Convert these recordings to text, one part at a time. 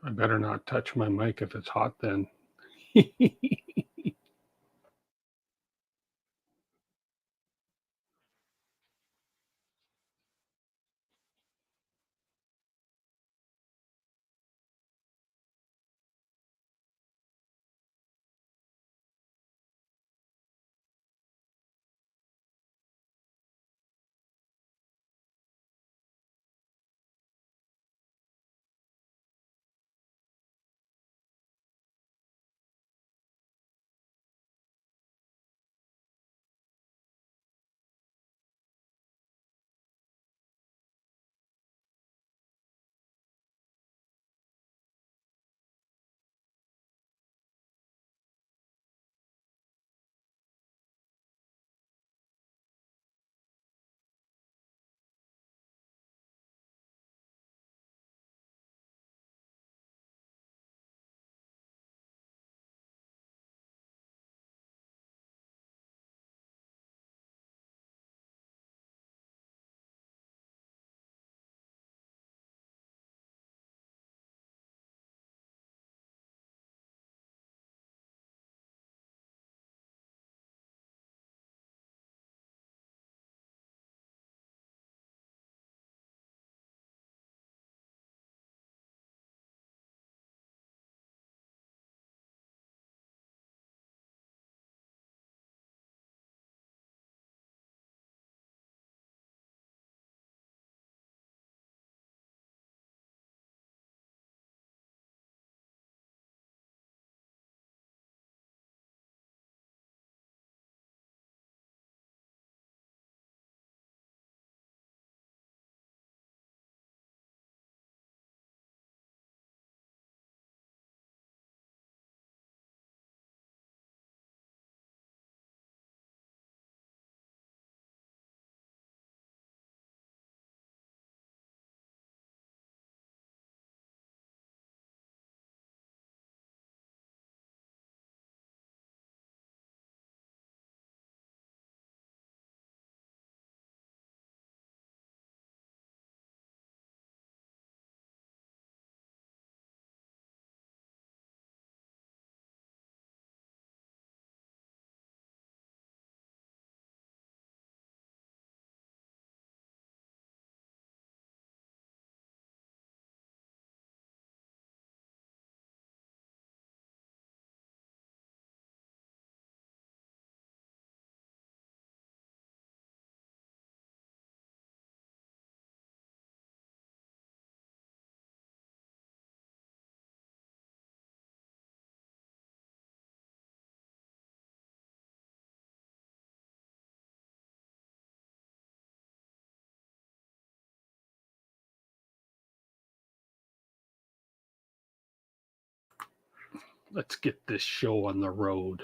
I better not touch my mic if it's hot then. Let's get this show on the road.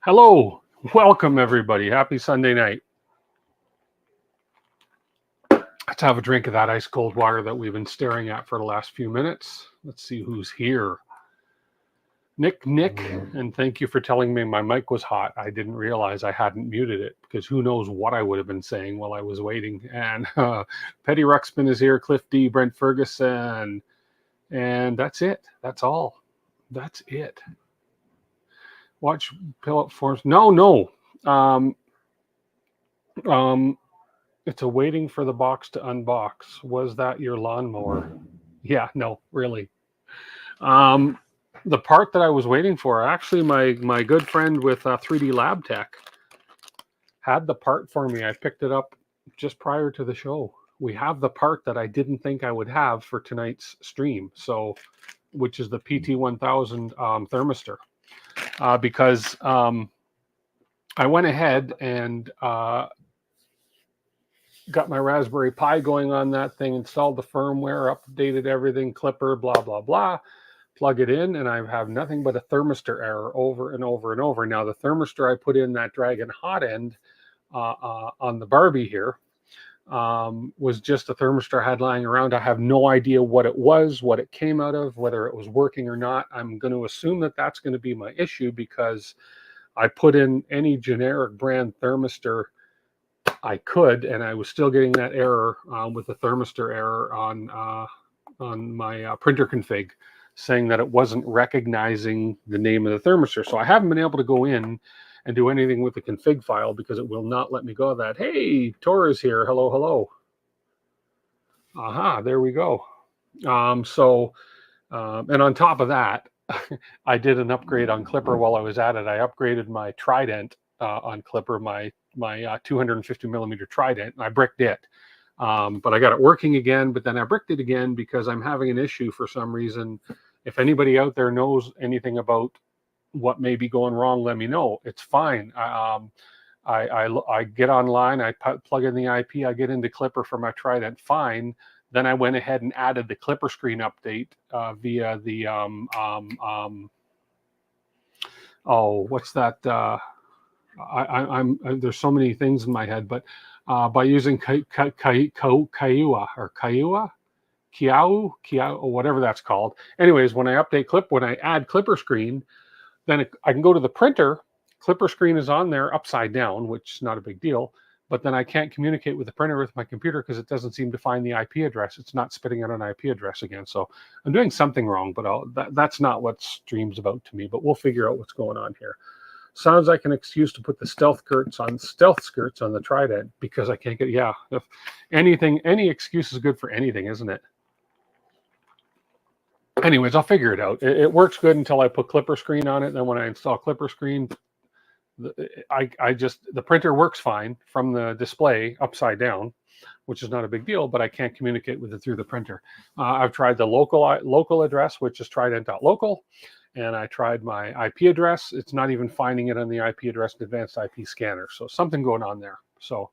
Hello, welcome everybody. Happy Sunday night. Let's have a drink of that ice cold water that we've been staring at for the last few minutes. Let's see who's here. Nick, and thank you for telling me my mic was hot. I didn't realize I hadn't muted it because who knows what I would have been saying while I was waiting. And Petty Ruxpin is here, Cliff D, Brent Ferguson, and that's it. That's all. That's it. Watch Pillow Forms. No. It's a waiting for the box to unbox. Was that your lawnmower? Yeah, no, really. The part that I was waiting for, actually, my good friend with 3D Lab Tech had the part for me. I picked it up just prior to the show. we have the part that I didn't think I would have for tonight's stream. So, which is the PT1000 thermistor, because I went ahead and got my Raspberry Pi going on that thing, installed the firmware, updated everything, clipper, blah, blah, blah, plug it in, and I have nothing but a thermistor error over and over and over. Now, the thermistor I put in that Dragon hot end on the Barbie here was just a thermistor I had lying around. I have no idea what it was, what it came out of, whether it was working or not. I'm going to assume that that's going to be my issue because I put in any generic brand thermistor I could, and I was still getting that error with the thermistor error on my printer config, saying that it wasn't recognizing the name of the thermistor. So I haven't been able to go in and do anything with the config file because it will not let me go that. Hey, Tor is here. Hello, hello. Aha, there we go. And on top of that, I did an upgrade on Clipper while I was at it. I upgraded my Trident on Clipper, my 250 millimeter Trident, and I bricked it. But I got it working again, but then I bricked it again because I'm having an issue for some reason. If anybody out there knows anything about what may be going wrong, let me know. It's fine. I get online, I plug in the IP, I get into Clipper for my Trident, fine. Then I went ahead and added the Clipper screen update via the what's that? I'm there's so many things in my head, but by using Kiaua or whatever that's called. Anyways, when I add Clipper screen, then I can go to the printer. Clipper screen is on there upside down, which is not a big deal. But then I can't communicate with the printer with my computer because it doesn't seem to find the IP address. It's not spitting out an IP address again. So I'm doing something wrong, but that's not what stream's about to me. But we'll figure out what's going on here. Sounds like an excuse to put the stealth skirts on the Trident because I can't get. Yeah, if any excuse is good for anything, isn't it? Anyways, I'll figure it out. It works good until I put Clipper screen on it. Then when I install Clipper screen, the printer works fine from the display upside down, which is not a big deal, but I can't communicate with it through the printer. I've tried the local address, which is trident.local, and I tried my IP address. It's not even finding it on the IP address in Advanced IP Scanner. So something going on there. So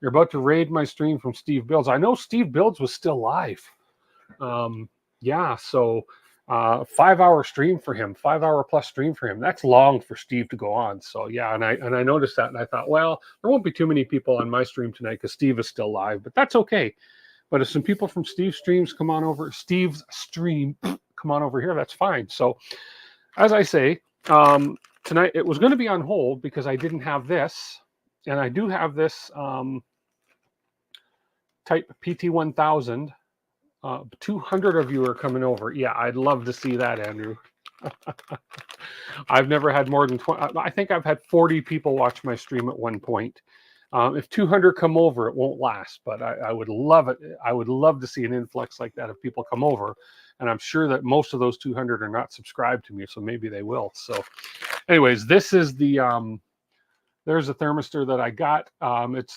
you're about to raid my stream from Steve Builds. I know Steve Builds was still live. Yeah, so 5-hour stream for him, 5-hour plus stream for him. That's long for Steve to go on. So yeah, and I noticed that, and I thought, well, there won't be too many people on my stream tonight because Steve is still live, but that's okay. But if some people from Steve's stream come on over here, that's fine. So as I say, tonight it was going to be on hold because I didn't have this, and I do have this type PT1000. 200 of you are coming over. Yeah, I'd love to see that, Andrew. I've never had more than 20. I think I've had 40 people watch my stream at one point. If 200 come over, it won't last, but I would love it. I would love to see an influx like that if people come over. And I'm sure that most of those 200 are not subscribed to me, so maybe they will. So anyways, this is the... there's a thermistor that I got.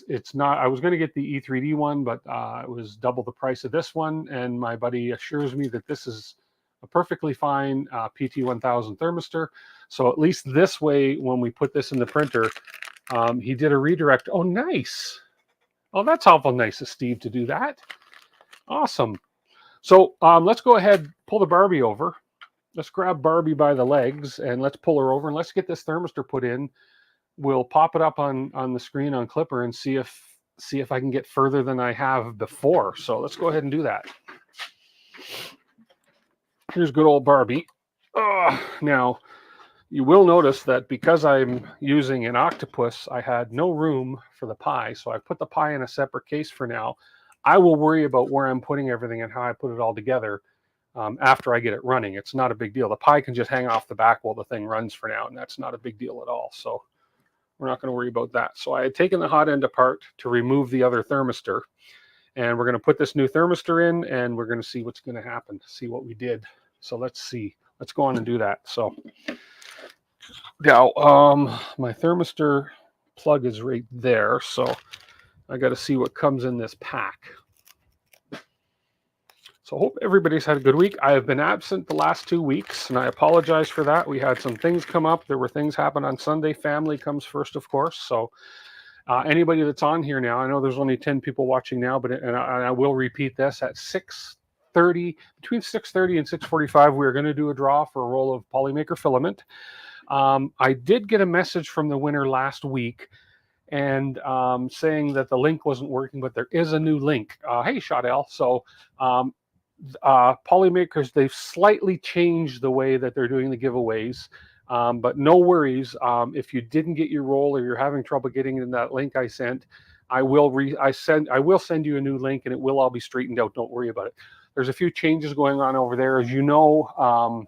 It's not. I was going to get the E3D one, but it was double the price of this one. And my buddy assures me that this is a perfectly fine PT1000 thermistor. So at least this way, when we put this in the printer, he did a redirect. Oh, nice. Oh, that's awful nice of Steve to do that. Awesome. So let's go ahead, pull the Barbie over. Let's grab Barbie by the legs and let's pull her over and let's get this thermistor put in. We'll pop it up on the screen on Clipper and see if I can get further than I have before. So let's go ahead and do that. Here's good old Barbie. Now, you will notice that because I'm using an octopus, I had no room for the Pi. So I put the Pi in a separate case for now. I will worry about where I'm putting everything and how I put it all together after I get it running. It's not a big deal. The Pi can just hang off the back while the thing runs for now, and that's not a big deal at all. So we're not going to worry about that. So I had taken the hot end apart to remove the other thermistor. And we're going to put this new thermistor in, and we're going to see what's going to happen, see what we did. So let's see. Let's go on and do that. So now my thermistor plug is right there. So I got to see what comes in this pack. So hope everybody's had a good week. I have been absent the last 2 weeks, and I apologize for that. We had some things come up. There were things happen on Sunday. Family comes first, of course. So anybody that's on here now, I know there's only 10 people watching now, but I will repeat this at 6:30, between 6:30 and 6:45, we're going to do a draw for a roll of Polymaker filament. I did get a message from the winner last week and saying that the link wasn't working, but there is a new link. Hey, Shadell. So Polymakers, they've slightly changed the way that they're doing the giveaways. But no worries. If you didn't get your roll or you're having trouble getting in that link I sent, I will send you a new link, and it will all be straightened out. Don't worry about it. There's a few changes going on over there. As you know,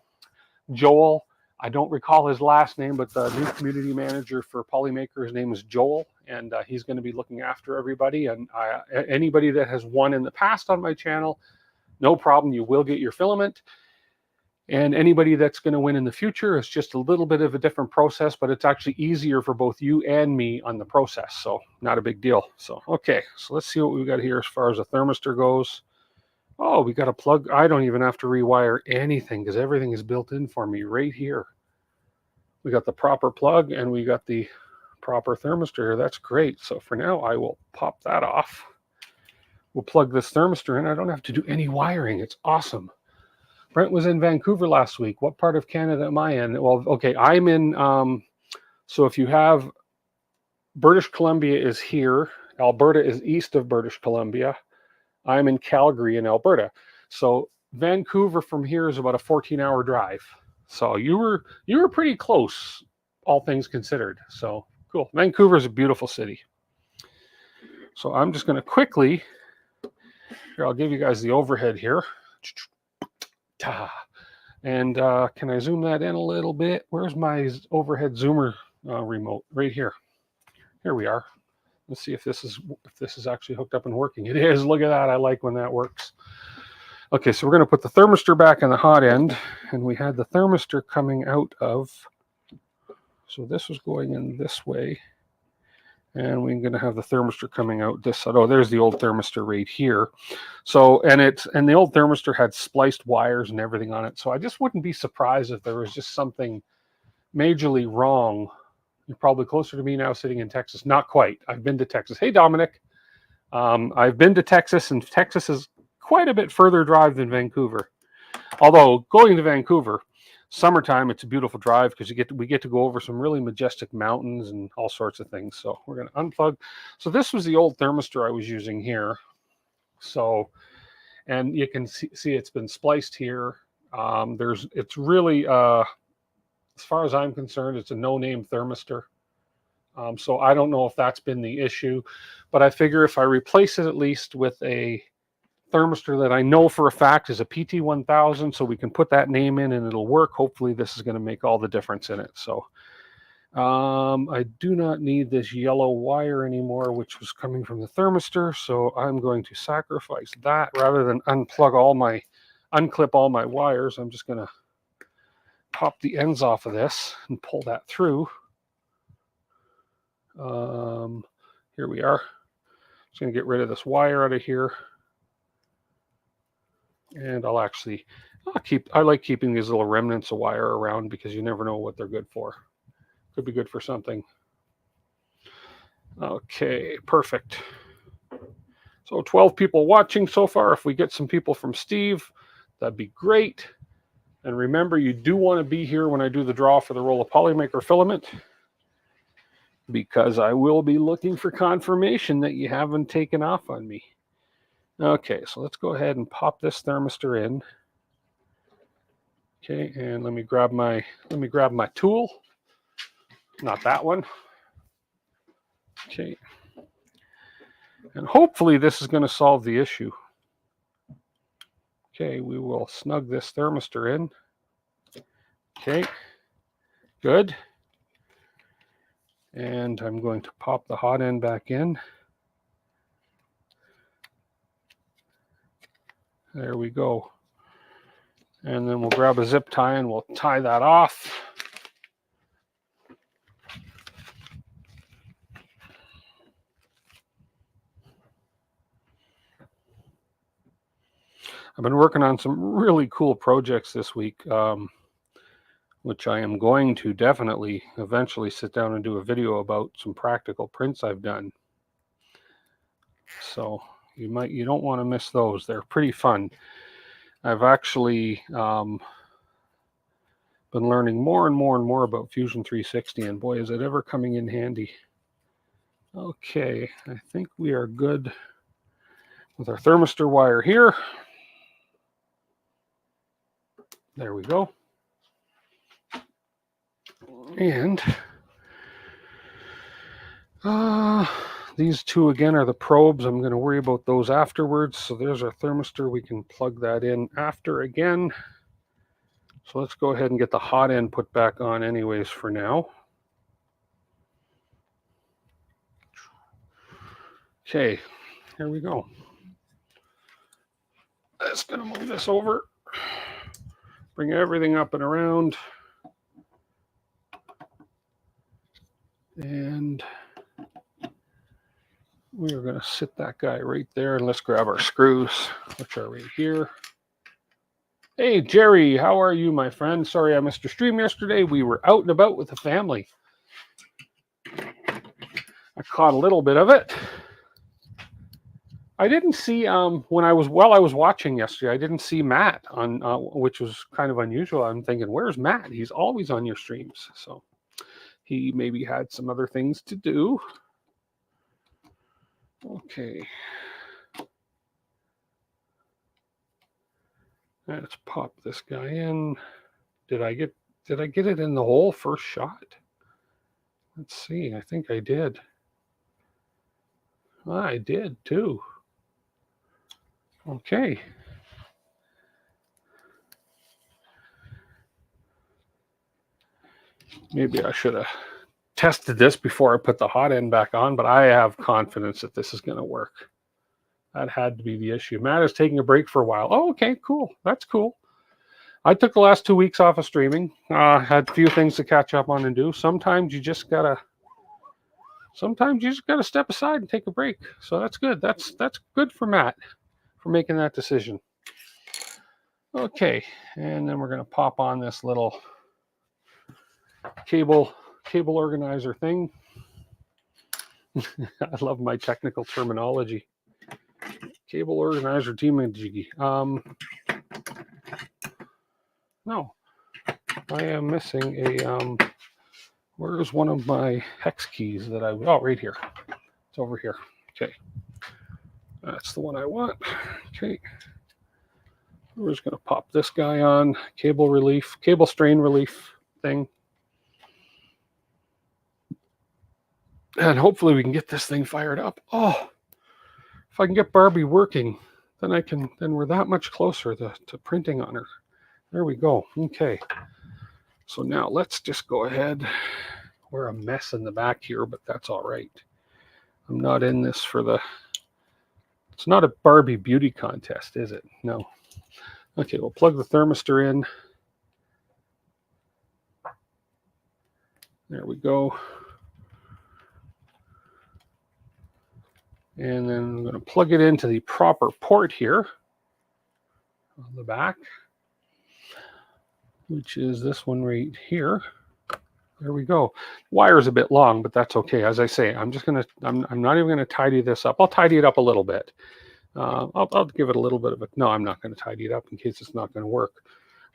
Joel, I don't recall his last name, but the new community manager for Polymaker, his name is Joel, and he's going to be looking after everybody. And anybody that has won in the past on my channel, no problem. You will get your filament. And anybody that's going to win in the future, it's just a little bit of a different process, but it's actually easier for both you and me on the process. So not a big deal. So, okay, so let's see what we've got here as far as the thermistor goes. Oh, we got a plug. I don't even have to rewire anything because everything is built in for me right here. We got the proper plug and we got the proper thermistor here. That's great. So for now, I will pop that off. We'll plug this thermistor in. I don't have to do any wiring. It's awesome. Brent was in Vancouver last week. What part of Canada am I in? Well, okay, I'm in, so if you have, British Columbia is here. Alberta is east of British Columbia. I'm in Calgary in Alberta. So Vancouver from here is about a 14-hour drive. So you were pretty close, all things considered. So cool. Vancouver is a beautiful city. So I'm just going to quickly, here, I'll give you guys the overhead here. And can I zoom that in a little bit? Where's my overhead zoomer remote? Right here. Here we are. Let's see if this is actually hooked up and working. It is. Look at that. I like when that works. Okay, so we're going to put the thermistor back in the hot end, and we had the thermistor coming out of. So this was going in this way, and we're going to have the thermistor coming out this side. Oh, there's the old thermistor right here. So, and the old thermistor had spliced wires and everything on it. So I just wouldn't be surprised if there was just something majorly wrong. You're probably closer to me now sitting in Texas. Not quite. I've been to Texas. Hey, Dominic. I've been to Texas, and Texas is quite a bit further drive than Vancouver. Although going to Vancouver, summertime, it's a beautiful drive because we get to go over some really majestic mountains and all sorts of things. So we're going to unplug. So this was the old thermistor I was using here. So, and you can see it's been spliced here. It's really, as far as I'm concerned, it's a no-name thermistor. So I don't know if that's been the issue, but I figure if I replace it at least with a thermistor that I know for a fact is a PT1000, so we can put that name in and it'll work. Hopefully this is going to make all the difference in it. So I do not need this yellow wire anymore, which was coming from the thermistor. So I'm going to sacrifice that rather than unclip all my wires. I'm just going to pop the ends off of this and pull that through. Here we are. Just going to get rid of this wire out of here. And I like keeping these little remnants of wire around because you never know what they're good for. Could be good for something. Okay, perfect. So 12 people watching so far. If we get some people from Steve, that'd be great. And remember, you do want to be here when I do the draw for the roll of Polymaker filament, because I will be looking for confirmation that you haven't taken off on me. Okay, so let's go ahead and pop this thermistor in. Okay, and let me grab my tool. Not that one. Okay. And hopefully this is going to solve the issue. Okay, we will snug this thermistor in. Okay, good. And I'm going to pop the hot end back in. There we go. And then we'll grab a zip tie and we'll tie that off. I've been working on some really cool projects this week, which I am going to definitely eventually sit down and do a video about some practical prints I've done. So you don't want to miss those. They're pretty fun. I've actually been learning more and more about Fusion 360, and boy, is it ever coming in handy. Okay, I think we are good with our thermistor wire here. There we go. And these two again are the probes. I'm going to worry about those afterwards. So there's our thermistor. We can plug that in after again. So let's go ahead and get the hot end put back on anyways for now. Okay, here we go. Just going to move this over. Bring everything up and around. And we are going to sit that guy right there, and let's grab our screws, which are right here. Hey, Jerry, how are you, my friend? Sorry I missed your stream yesterday. We were out and about with the family. I caught a little bit of it. I didn't see, while I was watching yesterday, I didn't see Matt on, which was kind of unusual. I'm thinking, where's Matt? He's always on your streams. So he maybe had some other things to do. Okay. Let's pop this guy in. Did I get it in the hole first shot? Let's see. I think I did. I did too. Okay. Maybe I should have tested this before I put the hot end back on, but I have confidence that this is going to work. That had to be the issue. Matt is taking a break for a while. Oh, okay, cool. That's cool. I took the last 2 weeks off of streaming. Had a few things to catch up on and do. Sometimes you just gotta step aside and take a break. So that's good. That's good for Matt for making that decision. Okay, and then we're gonna pop on this little cable organizer thing. I love my technical terminology. Cable organizer teaming. No, I am missing a, where's one of my hex keys that oh, right here. It's over here. Okay. That's the one I want. Okay. We're just going to pop this guy on. Cable strain relief thing. And hopefully we can get this thing fired up. Oh, if I can get Barbie working, then we're that much closer to printing on her. There we go. Okay. So now let's just go ahead. We're a mess in the back here, but that's all right. I'm not in this for it's not a Barbie beauty contest, is it? No. Okay, we'll plug the thermistor in. There we go. And then I'm going to plug it into the proper port here on the back, which is this one right here. There we go. Wire's a bit long, but that's okay. As I say, I'm not even gonna tidy this up. I'll tidy it up a little bit. I'll give it a little bit of no, I'm not gonna tidy it up in case it's not gonna work.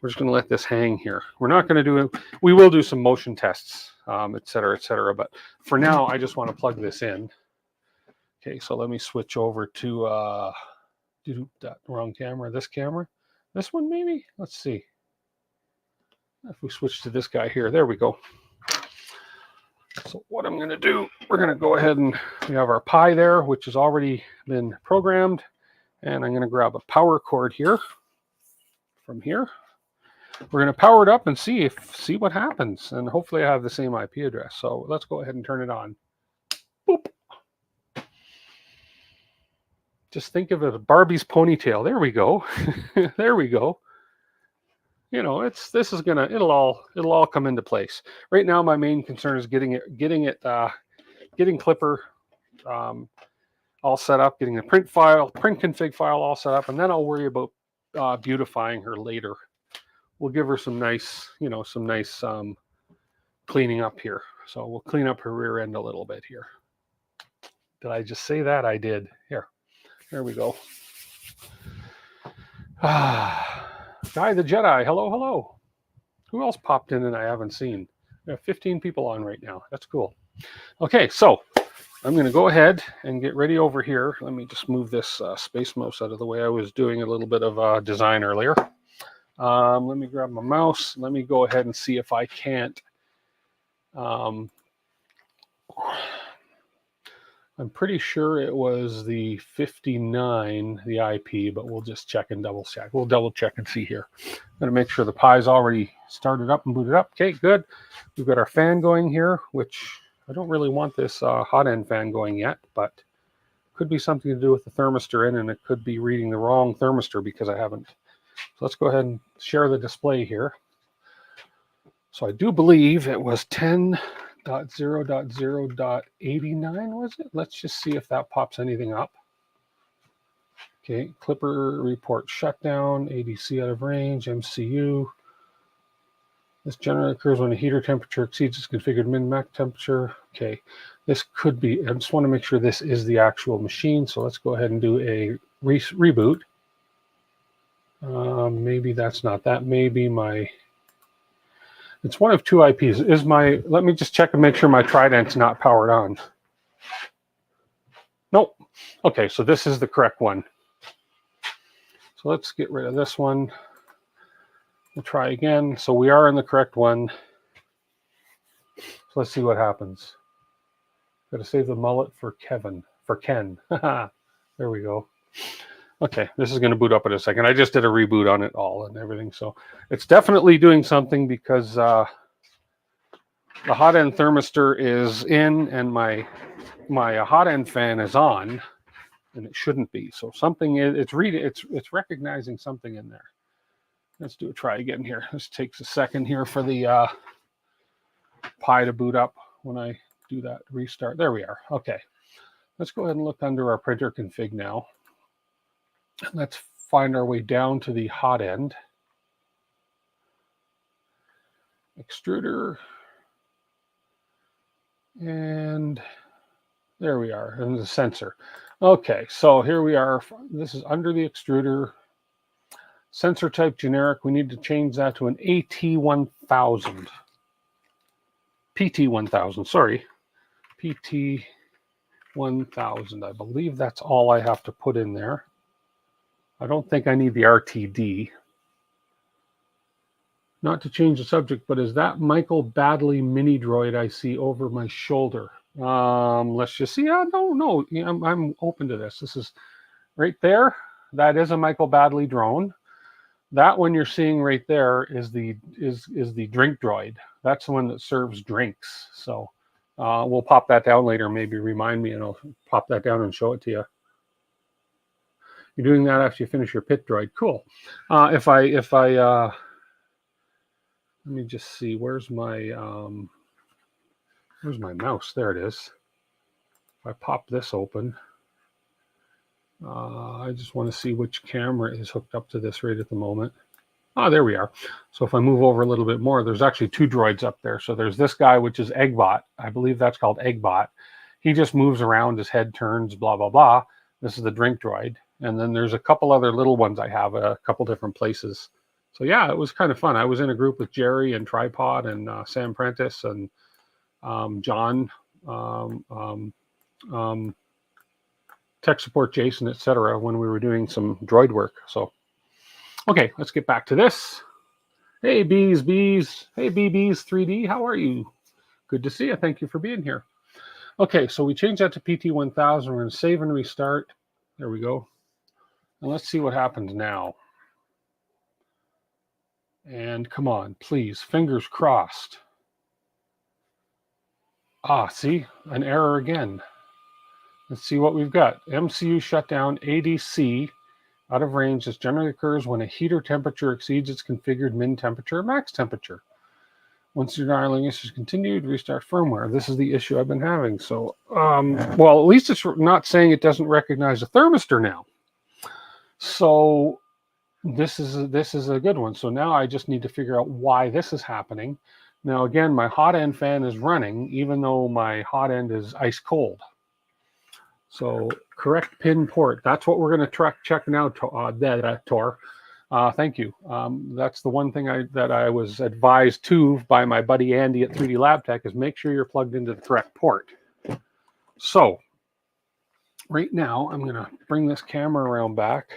We're just gonna let this hang here. We're not gonna we will do some motion tests, et cetera, but for now, I just wanna plug this in. Okay, so let me switch over to, that wrong camera, this camera. This one maybe? Let's see. If we switch to this guy here, there we go. So what I'm going to do, we're going to go ahead and we have our Pi there, which has already been programmed. And I'm going to grab a power cord here from here. We're going to power it up and see what happens. And hopefully I have the same IP address. So let's go ahead and turn it on. Boop. Just think of it as Barbie's ponytail. There we go. There we go. You know, it'll all come into place. Right now, my main concern is getting Clipper all set up, getting the print config file all set up, and then I'll worry about beautifying her later. We'll give her some nice, cleaning up here. So we'll clean up her rear end a little bit here. Did I just say that? I did. There we go. Guy the Jedi, hello. Who else popped in and I haven't seen? We have 15 people on right now. That's cool. Okay, so I'm going to go ahead and get ready over here. Let me just move this space mouse out of the way. I was doing a little bit of design earlier. Let me grab my mouse. Let me go ahead and see if I can't. I'm pretty sure it was the 59, the IP, but we'll just check and double check. We'll double check and see here. I'm going to make sure the Pi's already started up and booted up. Okay, good. We've got our fan going here, which I don't really want this hot end fan going yet, but could be something to do with the thermistor in, and it could be reading the wrong thermistor because I haven't. So let's go ahead and share the display here. So I do believe it was 10.0.0.89, was it? Let's just see if that pops anything up. Okay, Clipper report shutdown, ADC out of range, MCU. This generally occurs when the heater temperature exceeds its configured min-max temperature. Okay, this could be, I just want to make sure this is the actual machine, so let's go ahead and do a reboot. Maybe that's not, that may be my, it's one of two IPs. Let me just check and make sure my Trident's not powered on. Nope. Okay, so this is the correct one. So let's get rid of this one. We'll try again. So we are in the correct one. So let's see what happens. Got to save the mullet for Ken. There we go. Okay, this is going to boot up in a second. I just did a reboot on it all and everything. So it's definitely doing something because the hot end thermistor is in and my hot end fan is on, and it shouldn't be. So something is, it's recognizing something in there. Let's do a try again here. This takes a second here for the Pi to boot up when I do that restart. There we are. Okay, let's go ahead and look under our printer config now. Let's find our way down to the hot end. Extruder. And there we are, and the sensor. Okay, so here we are. This is under the extruder. Sensor type generic. We need to change that to an AT1000. PT1000, sorry. PT1000. I believe that's all I have to put in there. I don't think I need the RTD. Not to change the subject, but is that Michael Badley mini droid I see over my shoulder? Let's just see. No. I'm open to this. This is right there. That is a Michael Badley drone. That one you're seeing right there is the drink droid. That's the one that serves drinks. So we'll pop that down later. Maybe remind me, and I'll pop that down and show it to you. You're doing that after you finish your pit droid. Cool. If I let me just see, where's my mouse? There it is. If I pop this open, I just want to see which camera is hooked up to this right at the moment. There we are. So if I move over a little bit more, there's actually two droids up there. So there's this guy, which is Eggbot. I believe that's called Eggbot. He just moves around, his head turns, blah, blah, blah. This is the drink droid. And then there's a couple other little ones I have at a couple different places. So yeah, it was kind of fun. I was in a group with Jerry and Tripod and Sam Prentice and John, tech support Jason, etc. when we were doing some droid work. So, okay, let's get back to this. Hey, bees. Hey, BBs 3D, how are you? Good to see you. Thank you for being here. Okay, so we changed that to PT1000. We're going to save and restart. There we go. And let's see what happens now. And come on, please, fingers crossed. See, an error again. Let's see what we've got. MCU shutdown, ADC, out of range. This generally occurs when a heater temperature exceeds its configured min temperature or max temperature. Once your dialing issues continued, restart firmware. This is the issue I've been having. So, well, at least it's not saying it doesn't recognize a thermistor now. So this is a good one. So now I just need to figure out why this is happening. Now again, my hot end fan is running, even though my hot end is ice cold. So correct pin port. That's what we're going to check now, Tor. Thank you. That's the one thing that I was advised to by my buddy Andy at 3D Lab Tech is make sure you're plugged into the correct port. So right now I'm going to bring this camera around back,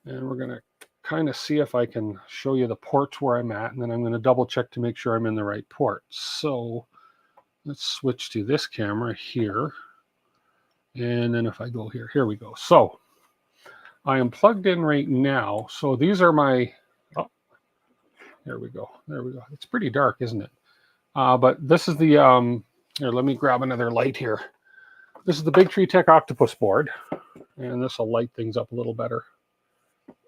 and we're going to kind of see if I can show you the ports where I'm at, and then I'm going to double check to make sure I'm in the right port. So let's switch to this camera here. And then if I go here, here we go. So I am plugged in right now. So these are my, oh, there we go. There we go. It's pretty dark, isn't it? But this is the, here, let me grab another light here. This is the Big Tree Tech Octopus board. And this will light things up a little better.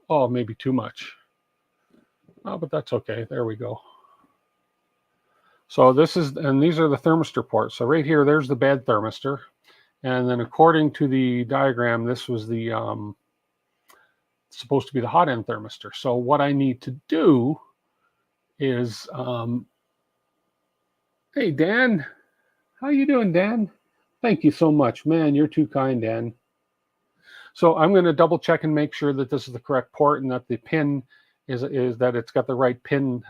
Oh, maybe too much. Oh, but that's okay. There we go. So this is, and these are the thermistor ports. So right here, there's the bed thermistor. And then according to the diagram, this was the supposed to be the hot end thermistor. So what I need to do is, hey, Dan, how you doing, Dan? Thank you so much. Man, you're too kind, Dan. So I'm going to double check and make sure that this is the correct port and that the pin is that it's got the right pin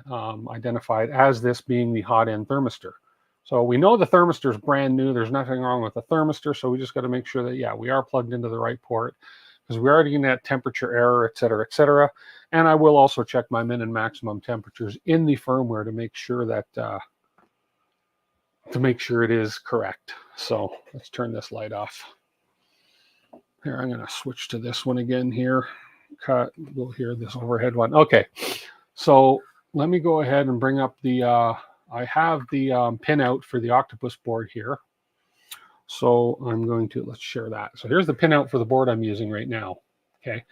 identified as this being the hot end thermistor. So we know the thermistor is brand new. There's nothing wrong with the thermistor. So we just got to make sure that, yeah, we are plugged into the right port because we're already getting that temperature error, et cetera, et cetera. And I will also check my min and maximum temperatures in the firmware to make sure that, it is correct. So let's turn this light off. Here, I'm going to switch to this one again here. Cut, go here, this overhead one. Okay, so let me go ahead and bring up the, I have the pin out for the octopus board here. So I'm going to, let's share that. So here's the pin out for the board I'm using right now. Okay,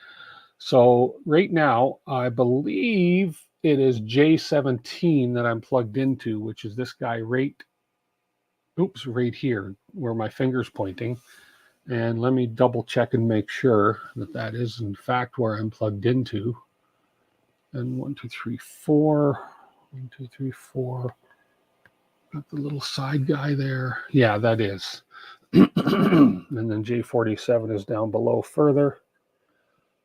so right now, I believe it is J17 that I'm plugged into, which is this guy right here where my finger's pointing. And let me double check and make sure that that is in fact where I'm plugged into. And 1, 2, 3, 4. 1, 2, 3, 4. Got the little side guy there. Yeah, that is. And then J47 is down below further.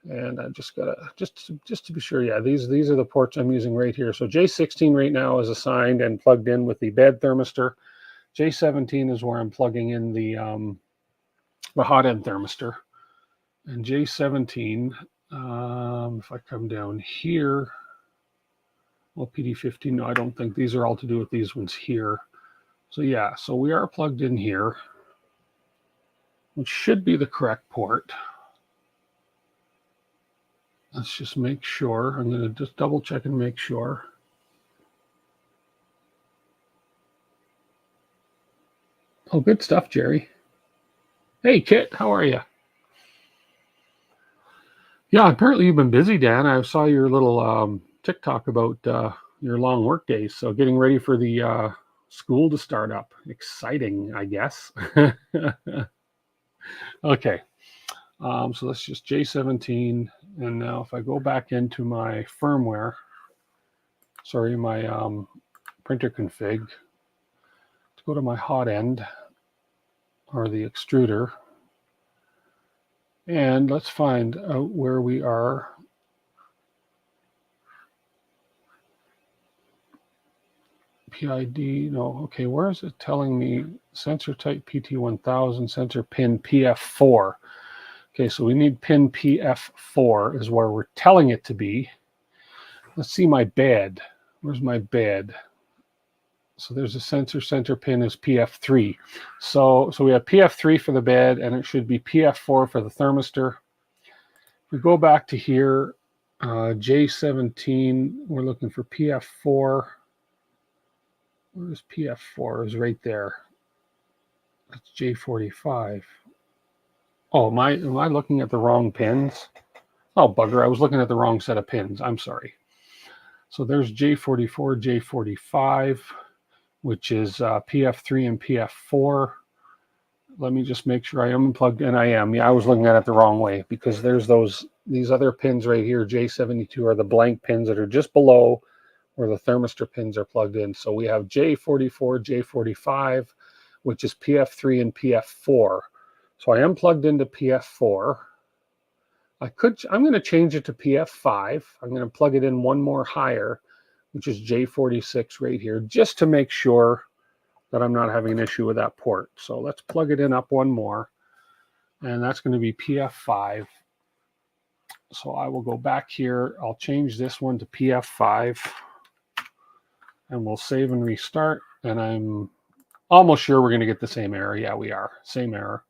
And I just gotta just to be sure. Yeah, these are the ports I'm using right here. So J16 right now is assigned and plugged in with the bed thermistor. J17 is where I'm plugging in the hot end thermistor. And J17, if I come down here, well, PD15, no, I don't think these are all to do with these ones here. So yeah, so we are plugged in here, which should be the correct port. Let's just make sure. I'm going to just double check and make sure. Oh, good stuff, Jerry. Hey, Kit, how are you? Yeah, apparently you've been busy, Dan. I saw your little TikTok about your long work days. So getting ready for the school to start up. Exciting, I guess. Okay. So let's just J17. And now if I go back into my firmware, sorry, my printer config, to go to my hot end or the extruder, and let's find out where we are. PID, no, okay, where is it telling me? Sensor type PT1000, sensor pin PF4. Okay, so we need pin PF4 is where we're telling it to be. Let's see my bed. Where's my bed? So there's a center pin is PF3. So we have PF3 for the bed, and it should be PF4 for the thermistor. If we go back to here, J17, we're looking for PF4. Where's PF4? Is right there. That's J45. Oh, am I looking at the wrong pins? Oh, bugger, I was looking at the wrong set of pins. I'm sorry. So there's J44, J45, which is PF3 and PF4. Let me just make sure I am plugged in. I am. Yeah, I was looking at it the wrong way because there's these other pins right here, J72, are the blank pins that are just below where the thermistor pins are plugged in. So we have J44, J45, which is PF3 and PF4. So I am plugged into PF4. I'm going to change it to PF5. I'm going to plug it in one more higher, which is J46 right here, just to make sure that I'm not having an issue with that port. So let's plug it in up one more, and that's going to be PF5. So I will go back here. I'll change this one to PF5, and we'll save and restart. And I'm almost sure we're going to get the same error. Yeah, we are. Same error.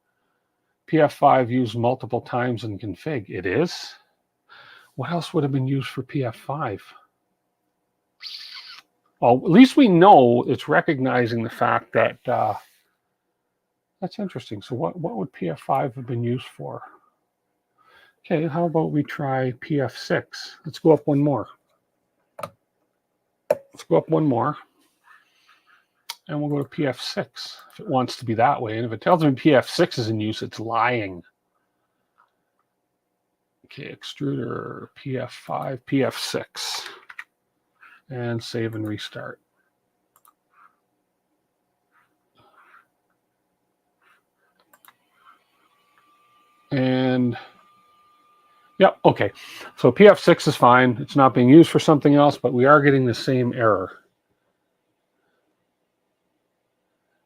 PF5 used multiple times in config. It is? What else would have been used for PF5? Well, at least we know it's recognizing the fact that that's interesting. So what would PF5 have been used for? Okay, how about we try PF6? Let's go up one more. Let's go up one more. And we'll go to PF6 if it wants to be that way. And if it tells me PF6 is in use, it's lying. Okay, extruder, PF5, PF6. And save and restart. And yep, okay. So PF6 is fine. It's not being used for something else, but we are getting the same error.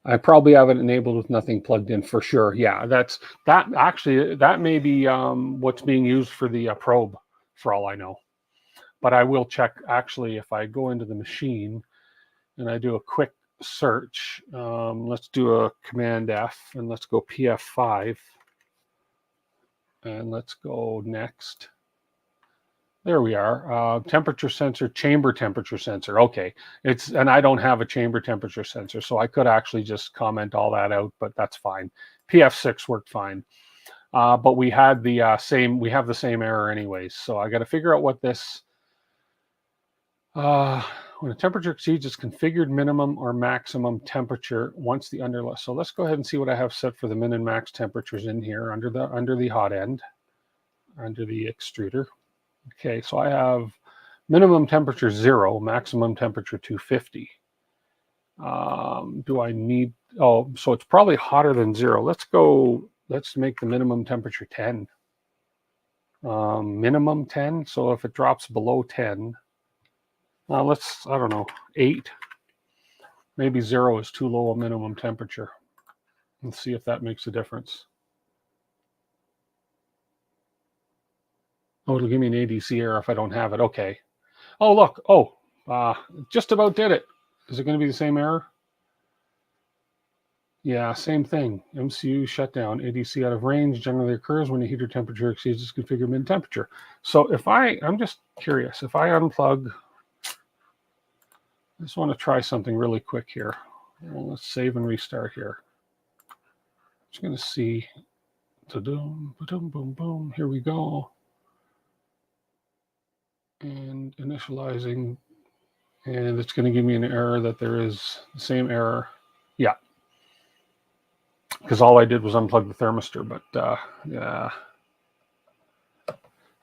I probably have it enabled with nothing plugged in for sure. Yeah, that may be what's being used for the probe, for all I know. But I will check, actually, if I go into the machine and I do a quick search. Let's do a Command F and let's go PF5. And let's go next. There we are. Temperature sensor, chamber temperature sensor. Okay, and I don't have a chamber temperature sensor, so I could actually just comment all that out, but that's fine. PF6 worked fine, but we had the same. We have the same error anyways. So I got to figure out what this. When a temperature exceeds its configured minimum or maximum temperature once the underlay. So let's go ahead and see what I have set for the min and max temperatures in here under the hot end, under the extruder. Okay, so I have minimum temperature 0, maximum temperature 250. Do I need, oh, so it's probably hotter than 0. Let's make the minimum temperature 10. Minimum 10, so if it drops below 10, I don't know, 8. Maybe 0 is too low a minimum temperature. Let's see if that makes a difference. Oh, it'll give me an ADC error if I don't have it. Okay. Oh, look. Oh, just about did it. Is it going to be the same error? Yeah, same thing. MCU shutdown. ADC out of range generally occurs when the heater temperature exceeds its configured min temperature. So if I'm just curious, if I unplug, I just want to try something really quick here. Well, let's save and restart here. Just going to see. Boom, boom, boom, boom. Here we go. And initializing, and it's going to give me an error that there is the same error. Yeah, because all I did was unplug the thermistor, but yeah.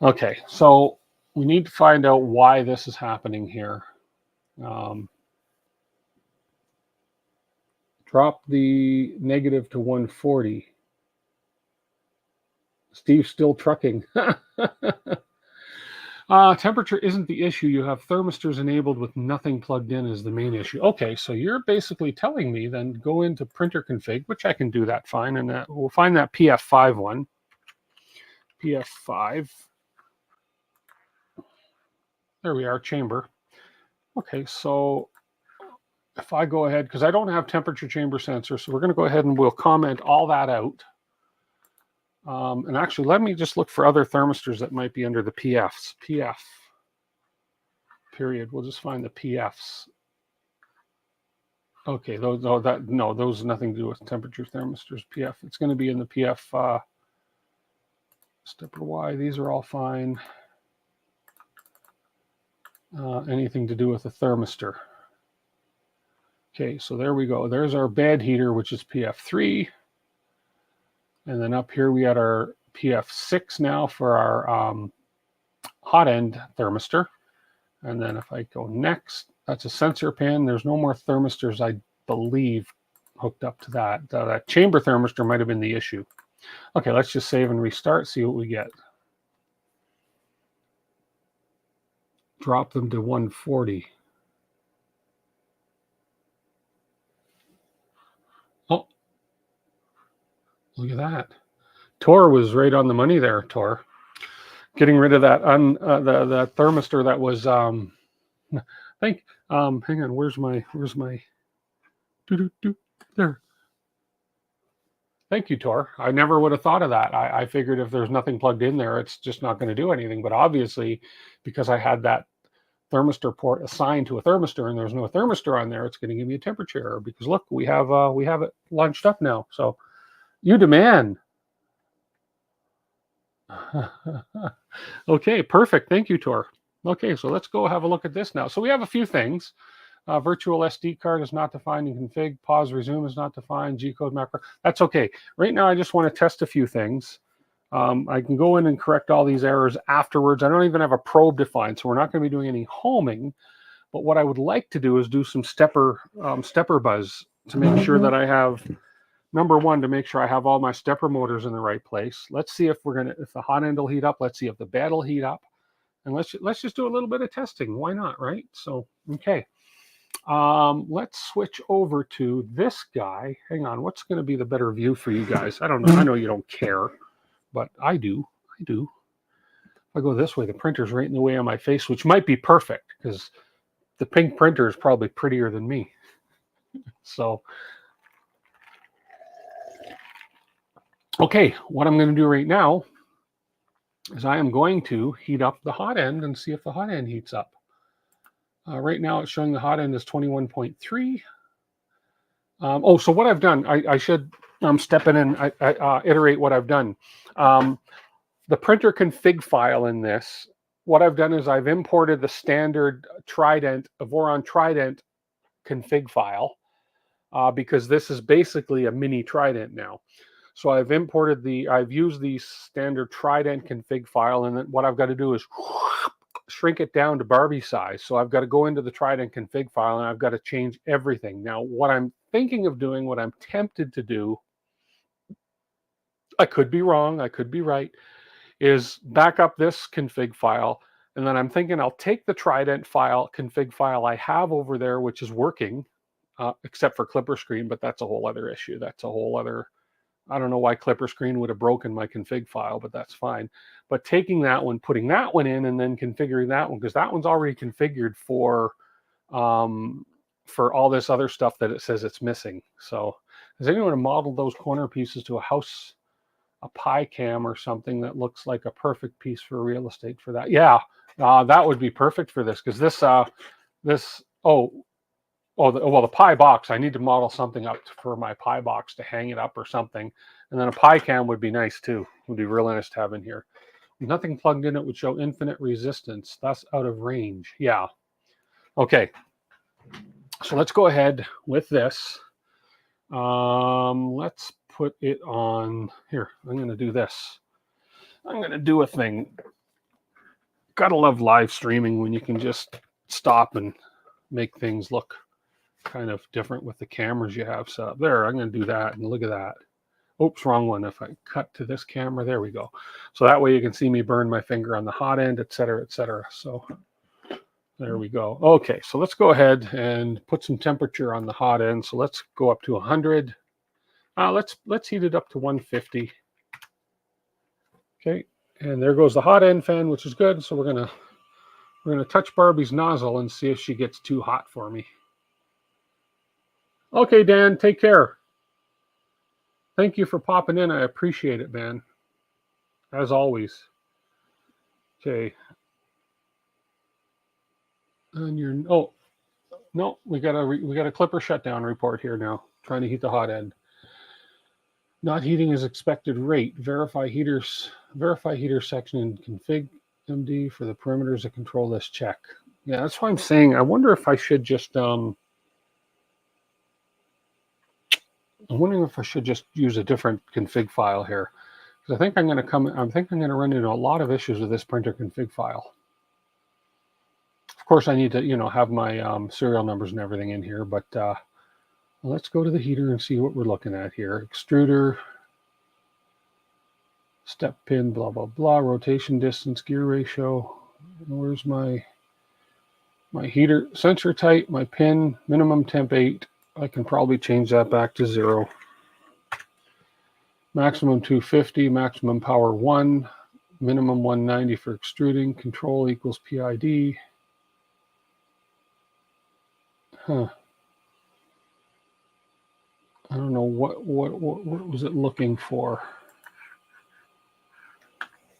Okay, so we need to find out why this is happening here. Drop the negative to 140. Steve's still trucking. Temperature isn't the issue. You have thermistors enabled with nothing plugged in is the main issue. Okay, so you're basically telling me then go into printer config, which I can do that fine, and we'll find that PF5 one. PF5. There we are, chamber. Okay, so if I go ahead, because I don't have temperature chamber sensor, so we're going to go ahead and we'll comment all that out. And actually, let me just look for other thermistors that might be under the PFs. PF, period. We'll just find the PFs. Okay, those have nothing to do with temperature thermistors. PF, it's going to be in the PF stepper Y. These are all fine. Anything to do with a thermistor. Okay, so there we go. There's our bed heater, which is PF3. And then up here we had our PF6 now for our hot end thermistor. And then if I go next, that's a sensor pin. There's no more thermistors, I believe, hooked up to that. That chamber thermistor might have been the issue. Okay, let's just save and restart, see what we get. Drop them to 140. Oh, look at that. Tor was right on the money there, Tor. Getting rid of that the thermistor that was hang on, where's my there. Thank you, Tor. I never would have thought of that. I figured if there's nothing plugged in there, it's just not going to do anything. But obviously, because I had that thermistor port assigned to a thermistor and there's no thermistor on there, it's going to give me a temperature error. Because look, we have it launched up now. So you demand. Okay, perfect. Thank you, Tor. Okay, so let's go have a look at this now. So we have a few things. Virtual SD card is not defined in config. Pause, resume is not defined. G-code macro. That's okay. Right now, I just want to test a few things. I can go in and correct all these errors afterwards. I don't even have a probe defined, so we're not going to be doing any homing. But what I would like to do is do some stepper buzz to make sure that I have, number one, to make sure I have all my stepper motors in the right place. Let's see if if the hot end will heat up. Let's see if the bed will heat up. And let's just do a little bit of testing. Why not, right? So, okay. Let's switch over to this guy. Hang on, what's going to be the better view for you guys? I don't know. I know you don't care, but I do. If I go this way, the printer's right in the way of my face, which might be perfect because the pink printer is probably prettier than me. So, okay, what I'm going to do right now is I am going to heat up the hot end and see if the hot end heats up. Right now, it's showing the hot end is 21.3. So what I've done, I should step in and iterate what I've done. The printer config file in this, what I've done is I've imported the standard Trident, Voron Trident config file, because this is basically a mini Trident now. So I've used the standard Trident config file, and then what I've got to do is shrink it down to Barbie size. So I've got to go into the Trident config file and I've got to change everything. Now, what I'm thinking of doing, what I'm tempted to do, I could be wrong, I could be right, is back up this config file. And then I'm thinking I'll take the Trident file, config file I have over there, which is working, except for Clipper Screen, but that's a whole other issue. That's a whole other, I don't know why Clipper Screen would have broken my config file, but that's fine. But taking that one, putting that one in, and then configuring that one, because that one's already configured for all this other stuff that it says it's missing. So has anyone modeled those corner pieces to a pie cam or something that looks like a perfect piece for real estate for that? Yeah, that would be perfect for this, because the pie box, I need to model something up for my pie box to hang it up or something. And then a pie cam would be nice too. Would be real nice to have in here. Nothing plugged in it would show infinite resistance, thus out of range. Yeah. Okay. So let's go ahead with this. Let's put it on here. I'm going to do this. I'm going to do a thing. Gotta love live streaming when you can just stop and make things look kind of different with the cameras you have set up. There, I'm going to do that, and look at that. Oops, wrong one. If I cut to this camera, there we go. So that way you can see me burn my finger on the hot end, et cetera, et cetera. So there we go. Okay, so let's go ahead and put some temperature on the hot end. So let's go up to 100. Let's heat it up to 150. Okay, and there goes the hot end fan, which is good. So we're gonna touch Barbie's nozzle and see if she gets too hot for me. Okay, Dan, take care. Thank you for popping in. I appreciate it, man. As always. Okay. And no, we got a Clipper shutdown report here now. Trying to heat the hot end. Not heating as expected rate. Verify heater section in config MD for the perimeters that control this check. Yeah, that's why I'm saying I wonder if I should just I'm wondering if I should just use a different config file here. Because I think I'm going to run into a lot of issues with this printer config file. Of course, I need to, have my serial numbers and everything in here, but let's go to the heater and see what we're looking at here. Extruder, step pin, blah, blah, blah, rotation distance, gear ratio. Where's my heater? Sensor type, my pin, minimum temp 8. I can probably change that back to 0. Maximum 250, maximum power 1, minimum 190 for extruding, control equals PID. Huh. I don't know what was it looking for.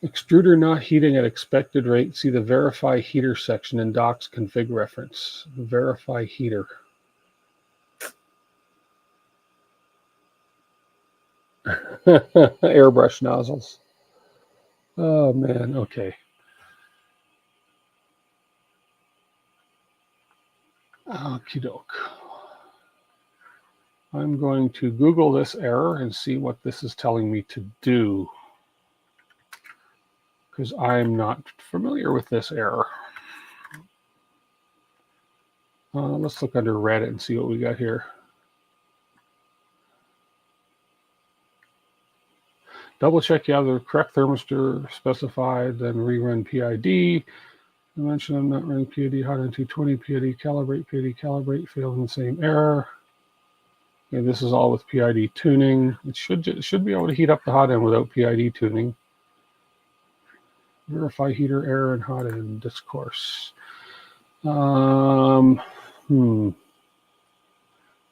Extruder not heating at expected rate. See the verify heater section in docs config reference. Verify heater. Airbrush nozzles. Oh man, okay. Okie doke. I'm going to Google this error and see what this is telling me to do, because I'm not familiar with this error. Let's look under Reddit and see what we got here. Double check you have the correct thermistor specified, then rerun PID. I mentioned I'm not running PID hot on 220, PID calibrate, failed in the same error. Okay, this is all with PID tuning. It should be able to heat up the hot end without PID tuning. Verify heater error and hot end discourse. Can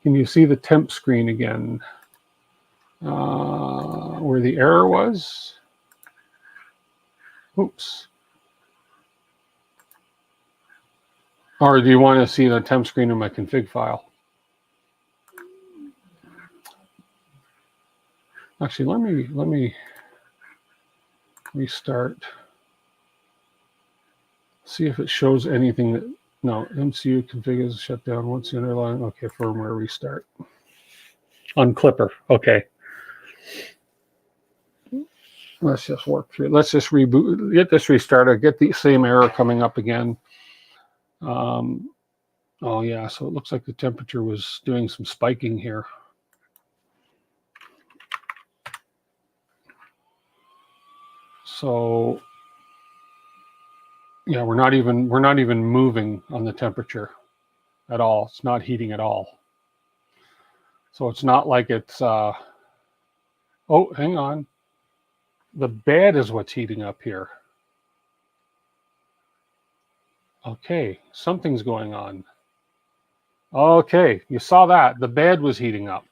you see the temp screen again? Where the error was? Oops. Or do you want to see the temp screen in my config file? Actually, let me restart. See if it shows anything that, no, MCU config is shut down once the underlying, okay, firmware restart. On Clipper, okay. Let's just work through it. Let's just reboot, get this restarted, get the same error coming up again. Oh yeah, so it looks like the temperature was doing some spiking here. So yeah, we're not even moving on the temperature at all. It's not heating at all. So it's not like it's oh, hang on. The bed is what's heating up here. Okay, something's going on. Okay, you saw that. The bed was heating up.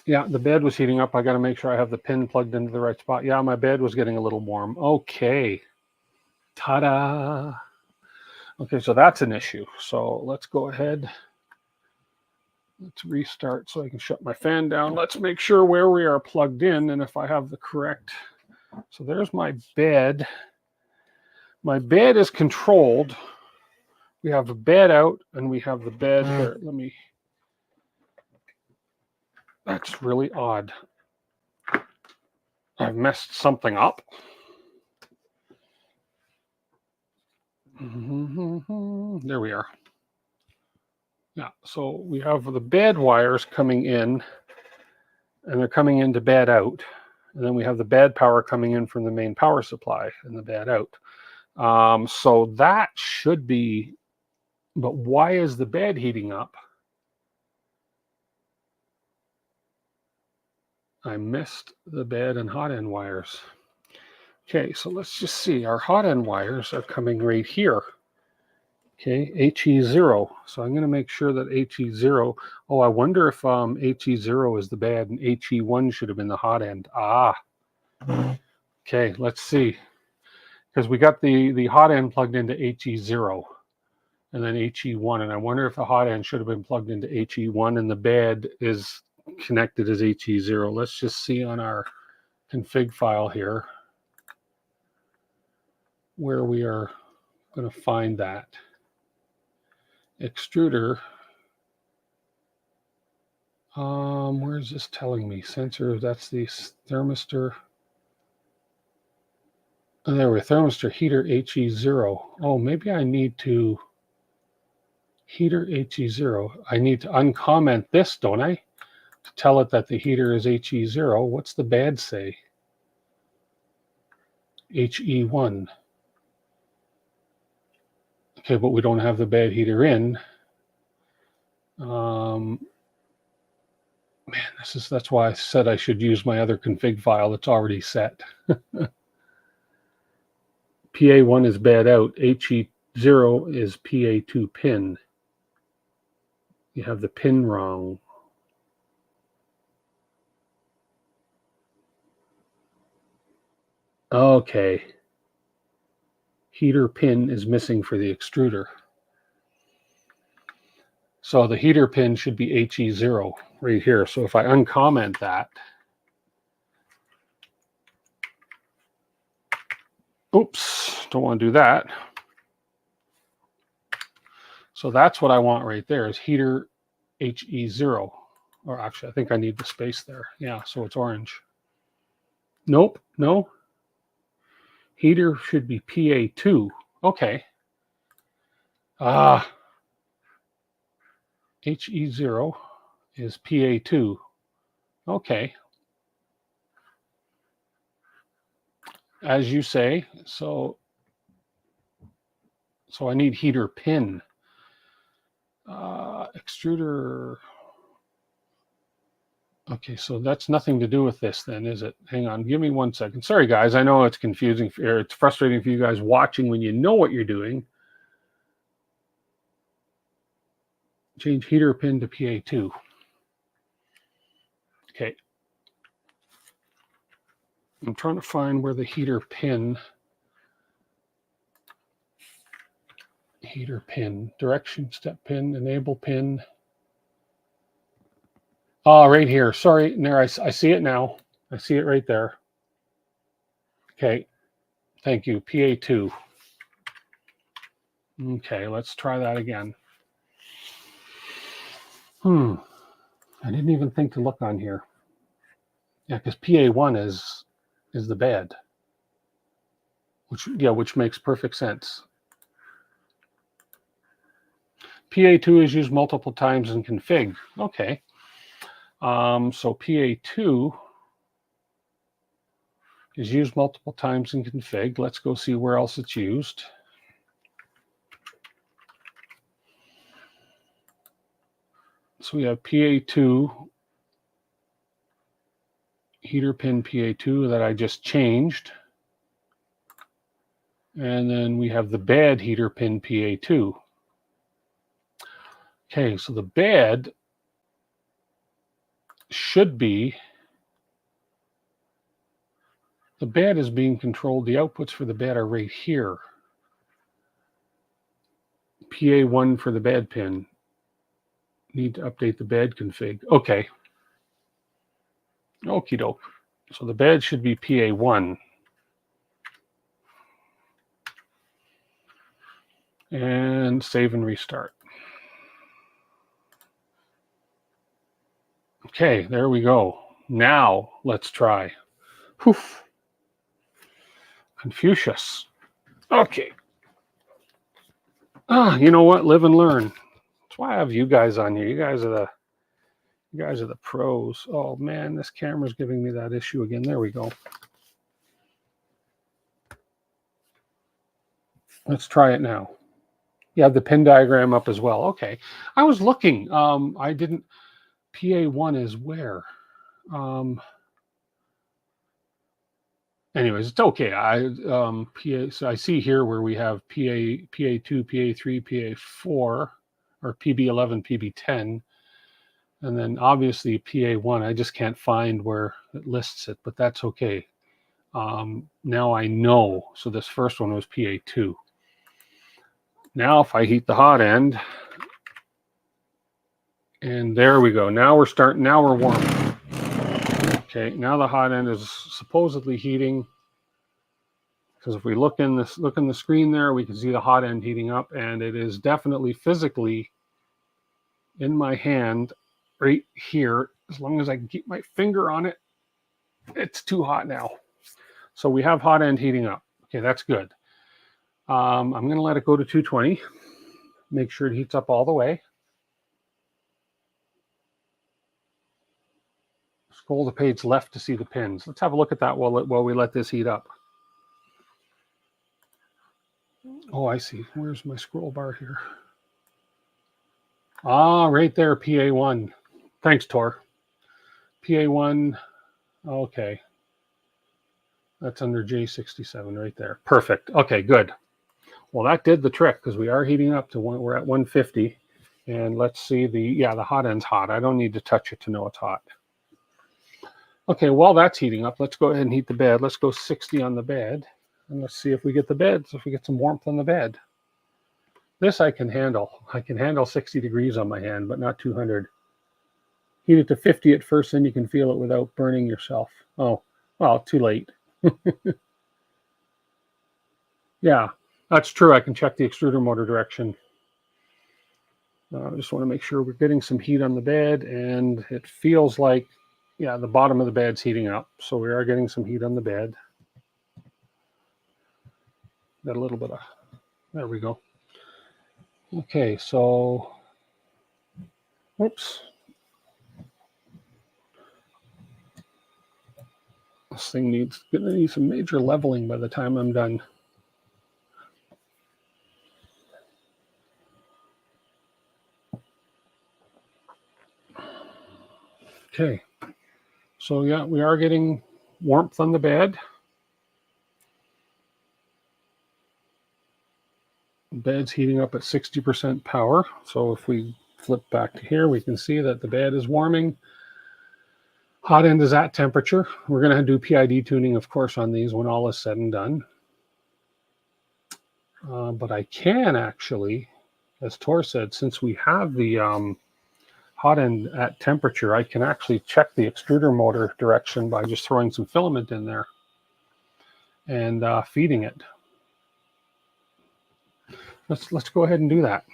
Yeah, the bed was heating up. I got to make sure I have the pin plugged into the right spot. Yeah, my bed was getting a little warm. Okay. Ta-da. Okay, so that's an issue. So let's go ahead. Let's restart so I can shut my fan down. Let's make sure where we are plugged in and if I have the correct. So there's my bed. My bed is controlled. We have a bed out and we have the bed here. Let me. That's really odd. I've messed something up. There we are. Yeah, so we have the bed wires coming in, and they're coming in to bed out. And then we have the bed power coming in from the main power supply and the bed out. So that should be, but why is the bed heating up? I missed the bed and hot end wires. Okay, so let's just see. Our hot end wires are coming right here. Okay, HE0. So I'm going to make sure that HE0. Oh, I wonder if HE0 is the bad and HE1 should have been the hot end. Ah. Okay, let's see. Because we got the hot end plugged into HE0 and then HE1. And I wonder if the hot end should have been plugged into HE1 and the bad is connected as HE0. Let's just see on our config file here where we are going to find that. Extruder, Where is this telling me? Sensor, that's the thermistor. Oh, there we go, thermistor heater HE0. Oh, maybe I need to heater HE0. I need to uncomment this, don't I? To tell it that the heater is HE0. What's the bad say? HE1. Okay, but we don't have the bad heater in. Man, that's why I said I should use my other config file that's already set. PA1 is bad out. HE0 is PA2 pin. You have the pin wrong. Okay. Heater pin is missing for the extruder. So the heater pin should be HE0 right here. So if I uncomment that, oops, don't want to do that. So that's what I want right there is heater HE0. Or actually, I think I need the space there. Yeah, so it's orange. Nope, no. Heater should be PA2. Okay. HE0 is PA2. Okay. As you say, so I need heater pin. Extruder. Okay, so that's nothing to do with this then, is it? Hang on, give me 1 second. Sorry, guys. I know it's confusing, or it's frustrating for you guys watching when you know what you're doing. Change heater pin to PA2. Okay. I'm trying to find where the heater pin, direction, step pin, enable pin. Oh, right here. Sorry, there. I see it now. I see it right there. Okay. Thank you. PA2. Okay, let's try that again. I didn't even think to look on here. Yeah, because PA1 is the bad. Which makes perfect sense. PA2 is used multiple times in config. Okay. So PA2 is used multiple times in config. Let's go see where else it's used. So we have PA2, heater pin PA2 that I just changed. And then we have the bad heater pin PA2. Okay, so the bad should be, the bad is being controlled. The outputs for the bad are right here. PA1 for the bad pin. Need to update the bad config. Okay. Okie doke. So the bad should be PA1. And save and restart. Okay, there we go. Now let's try. Poof. Confucius. Okay. You know what? Live and learn. That's why I have you guys on here. You guys are the pros. Oh man, this camera's giving me that issue again. There we go. Let's try it now. You have the pin diagram up as well. Okay. I was looking. I didn't. PA1 is where? Anyways, it's okay. So I see here where we have PA2, PA3, PA4, or PB11, PB10, and then obviously PA1. I just can't find where it lists it, but that's okay. Now I know. So this first one was PA2. Now if I heat the hot end, and there we go. Now we're starting. Now we're warming. Okay. Now the hot end is supposedly heating. Because if we look in the screen there, we can see the hot end heating up, and it is definitely physically in my hand right here. As long as I can keep my finger on it, it's too hot now. So we have hot end heating up. Okay, that's good. I'm going to let it go to 220. Make sure it heats up all the way. Scroll the page left to see the pins. Let's have a look at that while we let this heat up. Oh, I see. Where's my scroll bar here? Ah, right there, PA1. Thanks, Tor. PA1, okay. That's under J67 right there. Perfect. Okay, good. Well, that did the trick because we are heating up to we're at 150. And let's see the hot end's hot. I don't need to touch it to know it's hot. Okay, while that's heating up, let's go ahead and heat the bed. Let's go 60 on the bed. And let's see if we get the bed, if we get some warmth on the bed. This I can handle. I can handle 60 degrees on my hand, but not 200. Heat it to 50 at first, then you can feel it without burning yourself. Oh, well, too late. Yeah, that's true. I can check the extruder motor direction. I just want to make sure we're getting some heat on the bed, and it feels like, yeah, the bottom of the bed's heating up. So we are getting some heat on the bed. Got a little bit of, there we go. Okay, so, oops. This thing gonna need some major leveling by the time I'm done. Okay, so yeah, we are getting warmth on the bed. The bed's heating up at 60% power. So if we flip back to here, we can see that the bed is warming. Hot end is at temperature. We're going to do PID tuning, of course, on these when all is said and done. But I can actually, as Tor said, since we have the hot end at temperature, I can actually check the extruder motor direction by just throwing some filament in there and feeding it. Let's go ahead and do that.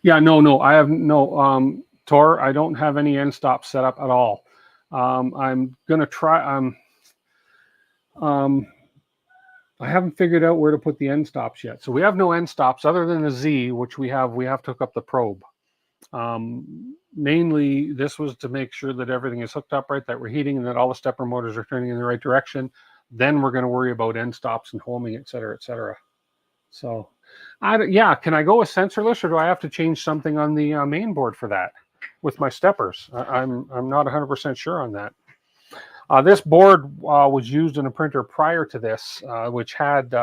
Yeah, no, I have no, Tor, I don't have any end stops set up at all. I'm going to try, I haven't figured out where to put the end stops yet. So we have no end stops other than the Z, which we have to hook up the probe. Mainly, this was to make sure that everything is hooked up right, that we're heating, and that all the stepper motors are turning in the right direction. Then we're going to worry about end stops and homing, et cetera, et cetera. So, yeah, can I go with sensorless, or do I have to change something on the main board for that with my steppers? I'm not 100% sure on that. This board was used in a printer prior to this, which had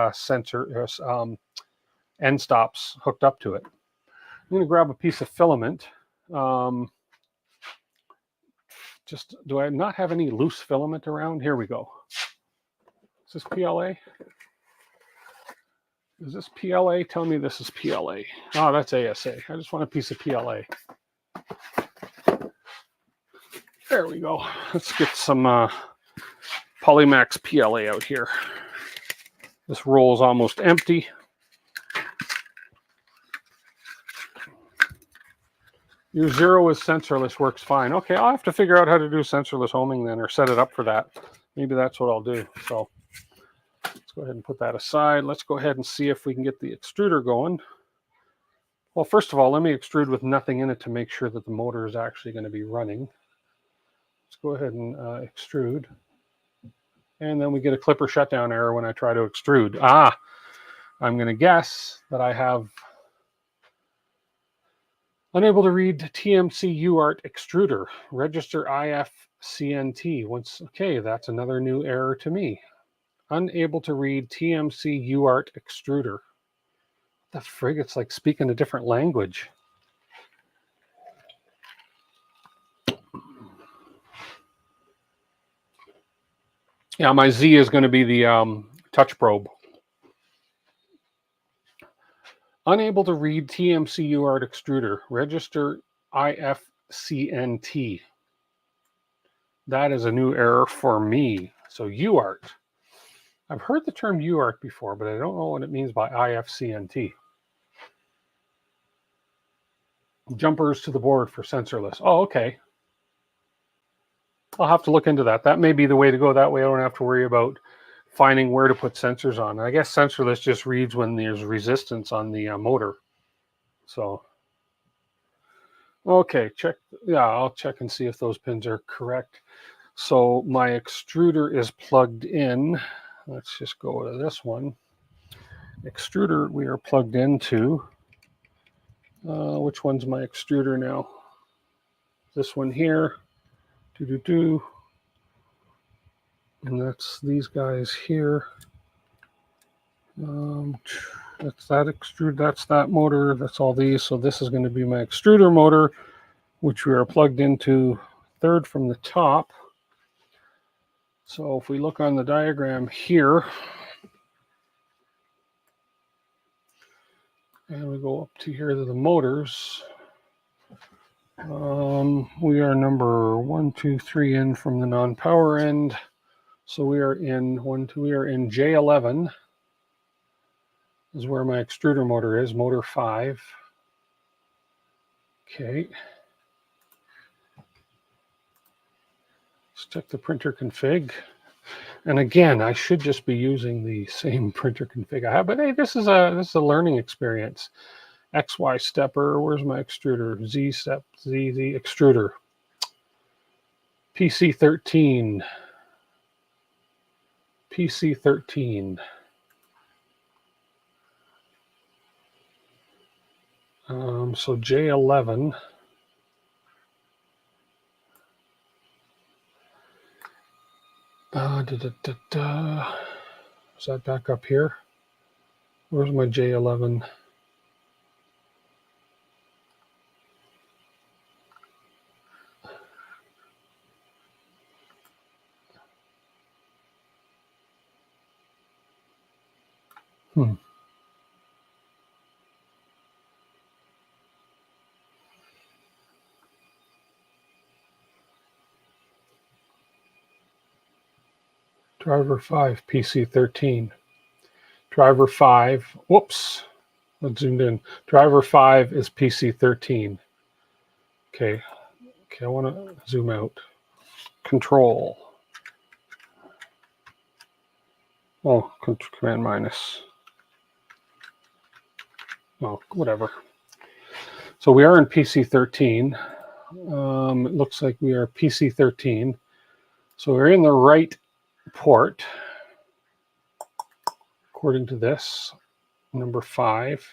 end stops hooked up to it. I'm going to grab a piece of filament. Do I not have any loose filament around? Here we go. Is this PLA? Is this PLA? Tell me this is PLA. Oh, that's ASA. I just want a piece of PLA. There we go. Let's get some Polymax PLA out here. This roll is almost empty. Your Zero is sensorless, works fine. Okay, I'll have to figure out how to do sensorless homing then, or set it up for that. Maybe that's what I'll do. So let's go ahead and put that aside. Let's go ahead and see if we can get the extruder going. Well, first of all, let me extrude with nothing in it to make sure that the motor is actually going to be running. Let's go ahead and extrude. And then we get a clipper shutdown error when I try to extrude. I'm going to guess that I have unable to read TMC UART extruder, register IFCNT. Okay, that's another new error to me. Unable to read TMC UART extruder. What the frig? It's like speaking a different language. Yeah, my Z is going to be the touch probe. Unable to read TMC UART extruder, register IFCNT. That is a new error for me. So UART. I've heard the term UART before, but I don't know what it means by IFCNT. Jumpers to the board for sensorless. Oh, okay. I'll have to look into that. That may be the way to go. That way I don't have to worry about finding where to put sensors on. I guess sensorless just reads when there's resistance on the motor. So, okay, check. Yeah, I'll check and see if those pins are correct. So my extruder is plugged in. Let's just go to this one. Extruder we are plugged into. Which one's my extruder now? This one here. And that's these guys here. That's that extrude. That's that motor. That's all these. So this is going to be my extruder motor, which we are plugged into third from the top. So if we look on the diagram here, and we go up to here to the motors, we are number 1, 2, 3 in from the non-power end. So we are in we are in J11 is where my extruder motor is, motor 5. Okay. Let's check the printer config. And again, I should just be using the same printer config I have, but hey, this is a learning experience. XY stepper, where's my extruder? Z step, Z extruder. PC13. PC13. So J11. Is that back up here? Where's my J11? Driver 5, PC13. Driver 5, whoops, let's zoom in. Driver 5 is PC13. Okay, I want to zoom out. Control. Oh, command minus. Oh, whatever. So we are in PC13. It looks like we are PC13. So we're in the right port, according to this, number 5.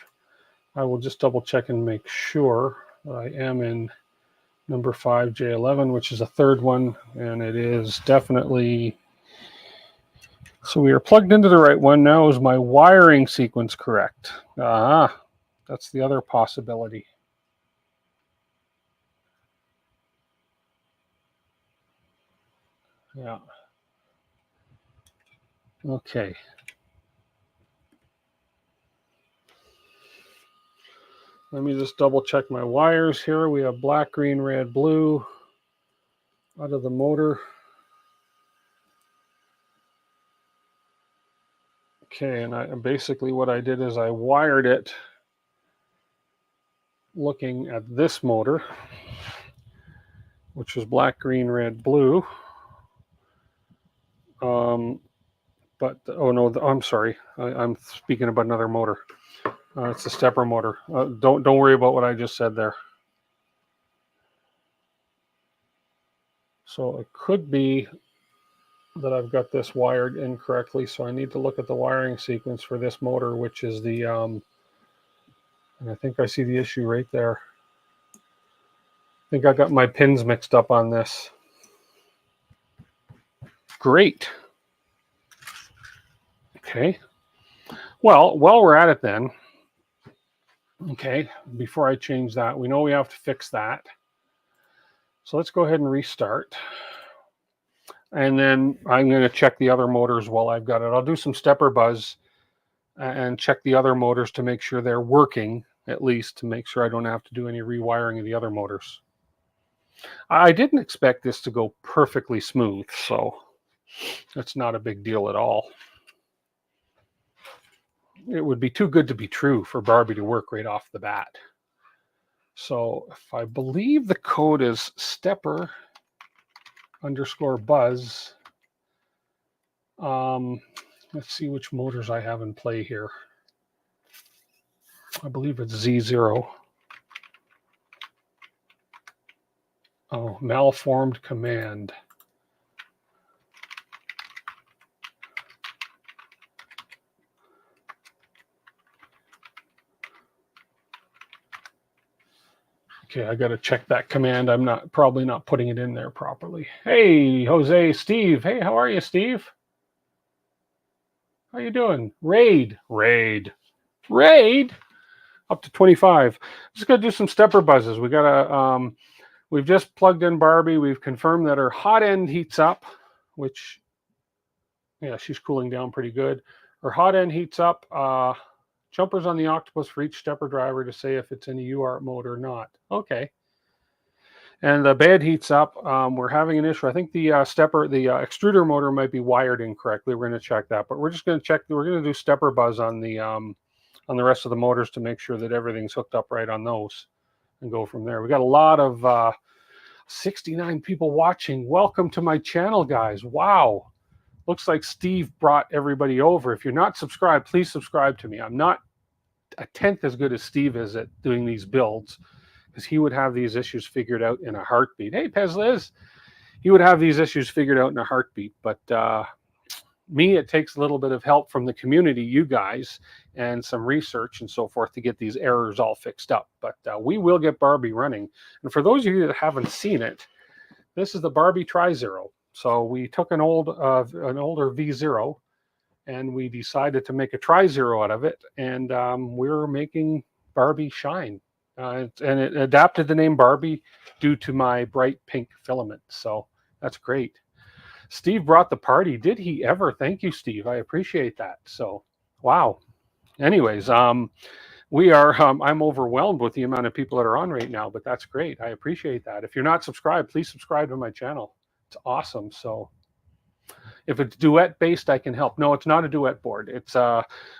I will just double check and make sure that I am in number 5, J11, which is a third one, and it is definitely. So we are plugged into the right one. Now is my wiring sequence correct? That's the other possibility. Yeah. Okay. Let me just double check my wires here. We have black, green, red, blue out of the motor. Okay, and basically what I did is I wired it looking at this motor, which was black, green, red, blue. But, oh no, I'm sorry. I'm speaking about another motor. It's a stepper motor. Don't worry about what I just said there. So it could be that I've got this wired incorrectly. So I need to look at the wiring sequence for this motor, which is the, and I think I see the issue right there. I think I got my pins mixed up on this. Great. Okay. Well, while we're at it then, okay, before I change that, we know we have to fix that. So let's go ahead and restart. And then I'm going to check the other motors while I've got it. I'll do some stepper buzz and check the other motors to make sure they're working, at least to make sure I don't have to do any rewiring of the other motors. I didn't expect this to go perfectly smooth, so that's not a big deal at all. It would be too good to be true for Barbie to work right off the bat. So if I believe the code is stepper_buzz. Let's see which motors I have in play here. I believe it's Z0. Oh, malformed command. Okay, I got to check that command. I'm probably not putting it in there properly. Hey, Jose, Steve. Hey, how are you, Steve? How you doing? Raid. Up to 25. Just got to do some stepper buzzes. We got to. We've just plugged in Barbie. We've confirmed that her hot end heats up, which, yeah, she's cooling down pretty good. Her hot end heats up. Jumpers on the octopus for each stepper driver to say if it's in a UART mode or not. Okay. And the bed heats up. We're having an issue. I think the extruder motor might be wired incorrectly. We're going to check that, but we're just going to check. We're going to do stepper buzz on the rest of the motors to make sure that everything's hooked up right on those, and go from there. We got a lot of 69 people watching. Welcome to my channel, guys. Wow. Looks like Steve brought everybody over. If you're not subscribed, please subscribe to me. I'm not a tenth as good as Steve is at doing these builds, because he would have these issues figured out in a heartbeat. Hey, Pezliz. He would have these issues figured out in a heartbeat. But me, it takes a little bit of help from the community, you guys, and some research and so forth to get these errors all fixed up. But we will get Barbie running. And for those of you that haven't seen it, this is the Barbie Tri-Zero. So we took an older V0 and we decided to make a Tri-Zero out of it. And we're making Barbie shine. And it adapted the name Barbie due to my bright pink filament. So that's great. Steve brought the party. Did he ever? Thank you, Steve. I appreciate that. So, wow. Anyways, we are, I'm overwhelmed with the amount of people that are on right now, but that's great. I appreciate that. If you're not subscribed, please subscribe to my channel. It's awesome. So if it's duet based, I can help. No, it's not a duet board. It's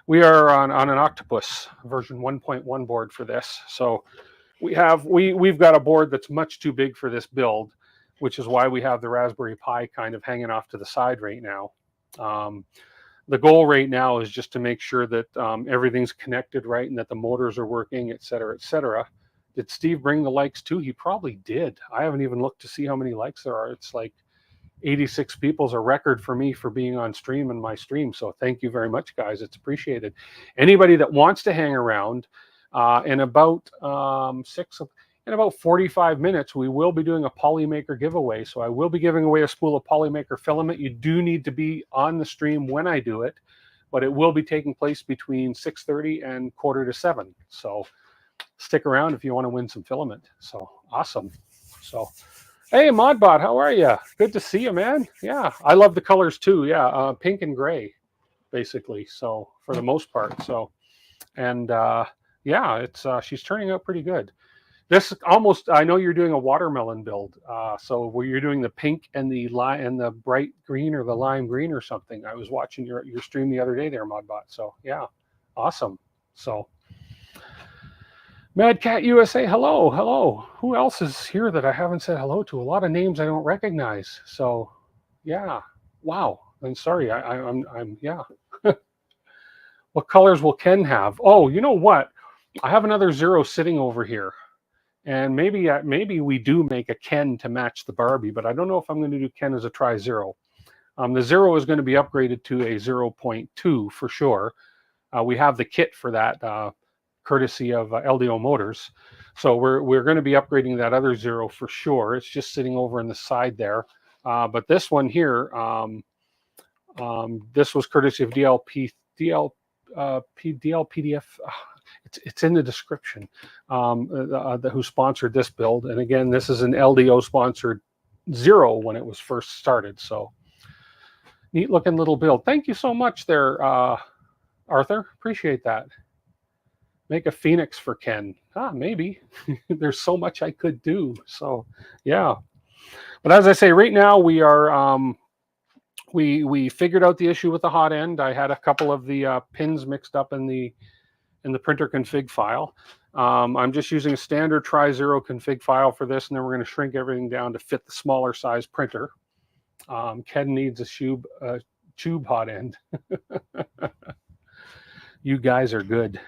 we are on an Octopus version 1.1 board for this. So we've got a board that's much too big for this build, which is why we have the Raspberry Pi kind of hanging off to the side right now. The goal right now is just to make sure that everything's connected right and that the motors are working, et cetera, et cetera. Did Steve bring the likes too? He probably did. I haven't even looked to see how many likes there are. It's like 86 people's a record for me for being on stream in my stream. So thank you very much, guys. It's appreciated. Anybody that wants to hang around, in about 45 minutes, we will be doing a Polymaker giveaway. So I will be giving away a spool of Polymaker filament. You do need to be on the stream when I do it, but it will be taking place between 6:30 and 6:45. So stick around if you want to win some filament. So awesome. So, hey, Modbot, how are you? Good to see you, man. Yeah, I love the colors too. Yeah, pink and gray, basically. So for the most part. So, and yeah, it's she's turning out pretty good. This almost, I know you're doing a watermelon build. So where you're doing the pink and the bright green or the lime green or something. I was watching your stream the other day there, Modbot. So yeah, awesome. So Mad Cat USA, hello. Who else is here that I haven't said hello to? A lot of names I don't recognize. So yeah, wow. I'm sorry. I'm yeah. What colors will Ken have? Oh, you know what? I have another Zero sitting over here. And maybe we do make a Ken to match the Barbie, but I don't know if I'm going to do Ken as a Tri-Zero. The Zero is going to be upgraded to a 0.2 for sure. We have the kit for that, courtesy of LDO Motors. So we're going to be upgrading that other Zero for sure. It's just sitting over in the side there. But this one here, this was courtesy of DLPDF. It's in the description, who sponsored this build. And again, this is an LDO sponsored Zero when it was first started. So neat looking little build. Thank you so much there, Arthur. Appreciate that. Make a Phoenix for Ken. Maybe. There's so much I could do. So yeah. But as I say, right now we are, we figured out the issue with the hot end. I had a couple of the pins mixed up in the printer config file. I'm just using a standard Tri-Zero config file for this, and then we're going to shrink everything down to fit the smaller size printer. Ken needs a tube hot end. You guys are good.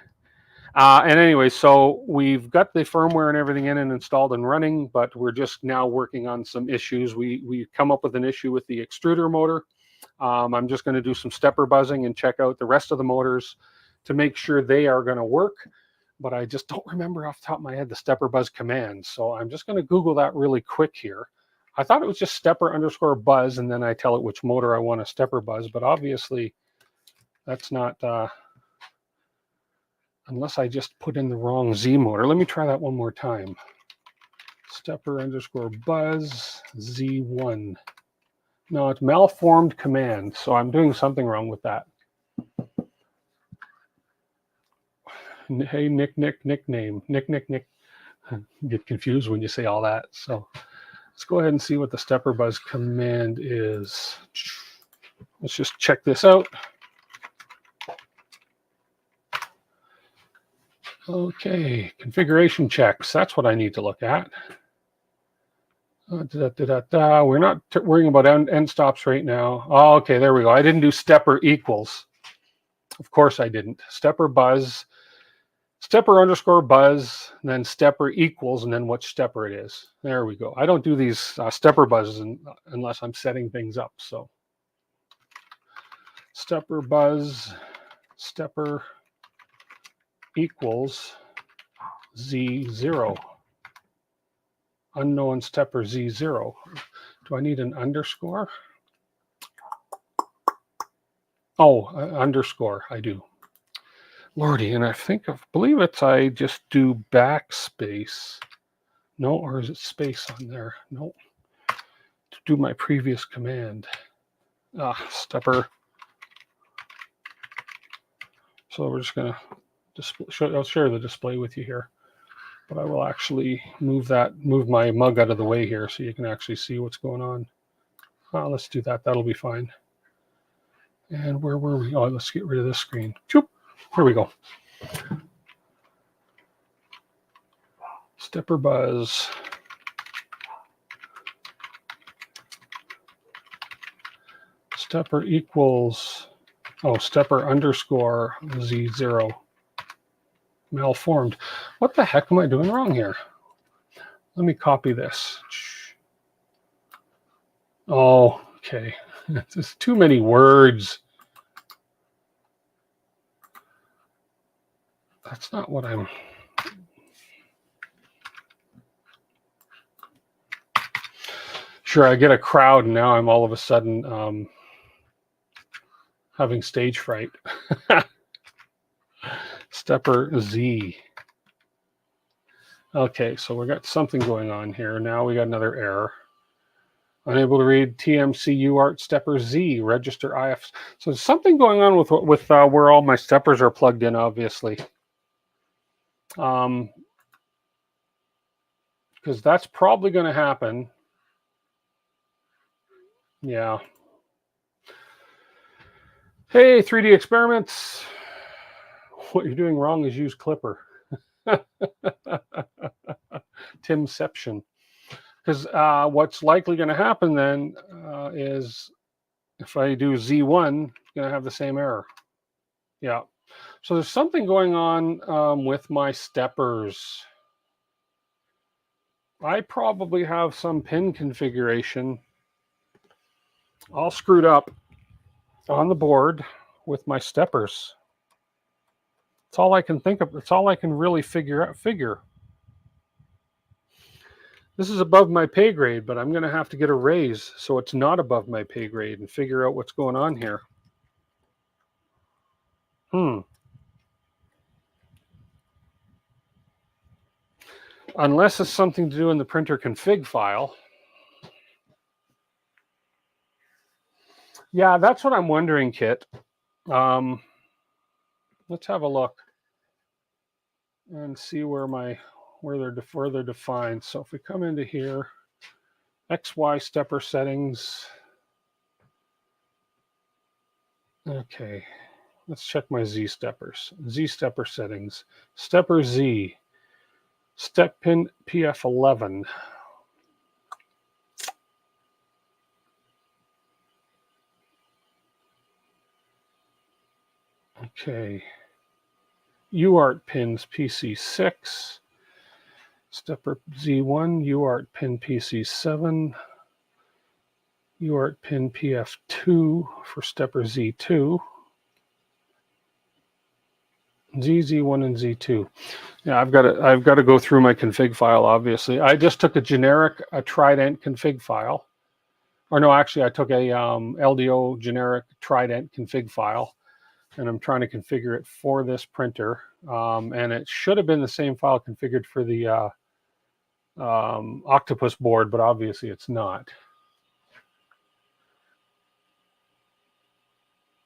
And anyway, so we've got the firmware and everything in and installed and running, but we're just now working on some issues. We come up with an issue with the extruder motor. I'm just going to do some stepper buzzing and check out the rest of the motors to make sure they are going to work. But I just don't remember off the top of my head the stepper buzz command. So I'm just going to Google that really quick here. I thought it was just stepper_buzz, and then I tell it which motor I want to stepper buzz, but obviously that's not, unless I just put in the wrong Z motor. Let me try that one more time. Stepper_buzz Z1. No, it's malformed command, so I'm doing something wrong with that. Hey, nickname. Nick. Get confused when you say all that. So let's go ahead and see what the stepper buzz command is. Let's just check this out. Okay, configuration checks. That's what I need to look at. We're not worrying about end stops right now. Oh, okay, there we go. I didn't do stepper equals. Of course I didn't. Stepper buzz, stepper_buzz, and then stepper equals, and then what stepper it is. There we go. I don't do these stepper buzzes unless I'm setting things up. So stepper buzz, stepper equals Z0. Unknown stepper Z0. Do I need an underscore? Oh, underscore, I do. Lordy, and I believe I just do backspace. No, or is it space on there? No. To do my previous command. Stepper. So we're just gonna I'll share the display with you here. But I will actually move my mug out of the way here so you can actually see what's going on. Let's do that. That'll be fine. And where were we? Oh, let's get rid of this screen. Choop. Here we go. Stepper buzz. Stepper equals, stepper underscore Z0. Malformed. What the heck am I doing wrong here? Let me copy this. Oh, okay. There's too many words. That's not what I'm... Sure, I get a crowd and now I'm all of a sudden having stage fright. Stepper Z. Okay, so we got something going on here. Now we got another error. Unable to read TMC UART stepper Z, register IF. So there's something going on with where all my steppers are plugged in, obviously. Because that's probably going to happen. Yeah. Hey, 3D Experiments. What you're doing wrong is use Clipper. Timception. Because what's likely going to happen then is if I do Z1, I'm going to have the same error. Yeah. So there's something going on with my steppers. I probably have some pin configuration all screwed up on the board with my steppers. It's all I can think of. It's all I can really figure. This is above my pay grade, but I'm going to have to get a raise so it's not above my pay grade and figure out what's going on here. Unless it's something to do in the printer config file. Yeah, that's what I'm wondering, Kit. Let's have a look and see where they're defined. So if we come into here, XY stepper settings. Okay, let's check my Z steppers. Z stepper settings. Stepper Z. Step pin PF11. Okay. UART pins PC6. Stepper Z1, UART pin PC7. UART pin PF2 for stepper Z2. Z1 and Z2. Yeah, I've got to go through my config file. Obviously, I just took a Trident config file, or no, actually, I took a LDO generic Trident config file, and I'm trying to configure it for this printer. And it should have been the same file configured for the Octopus board, but obviously it's not.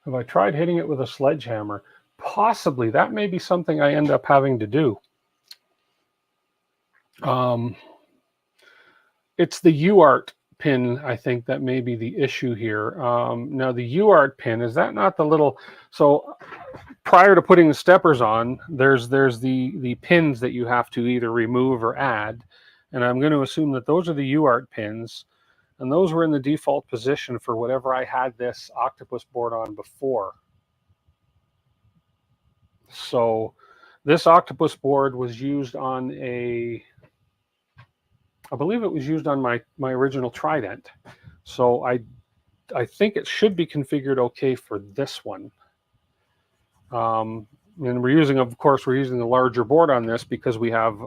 Have I tried hitting it with a sledgehammer? Possibly. That may be something I end up having to do. It's the UART pin, I think, that may be the issue here. Now, the UART pin, is that not the little... So prior to putting the steppers on, there's the pins that you have to either remove or add. And I'm going to assume that those are the UART pins. And those were in the default position for whatever I had this Octopus board on before. So this Octopus board was used on I believe it was used on my original Trident. So I think it should be configured okay for this one. And we're using, of course, we're using the larger board on this because we have,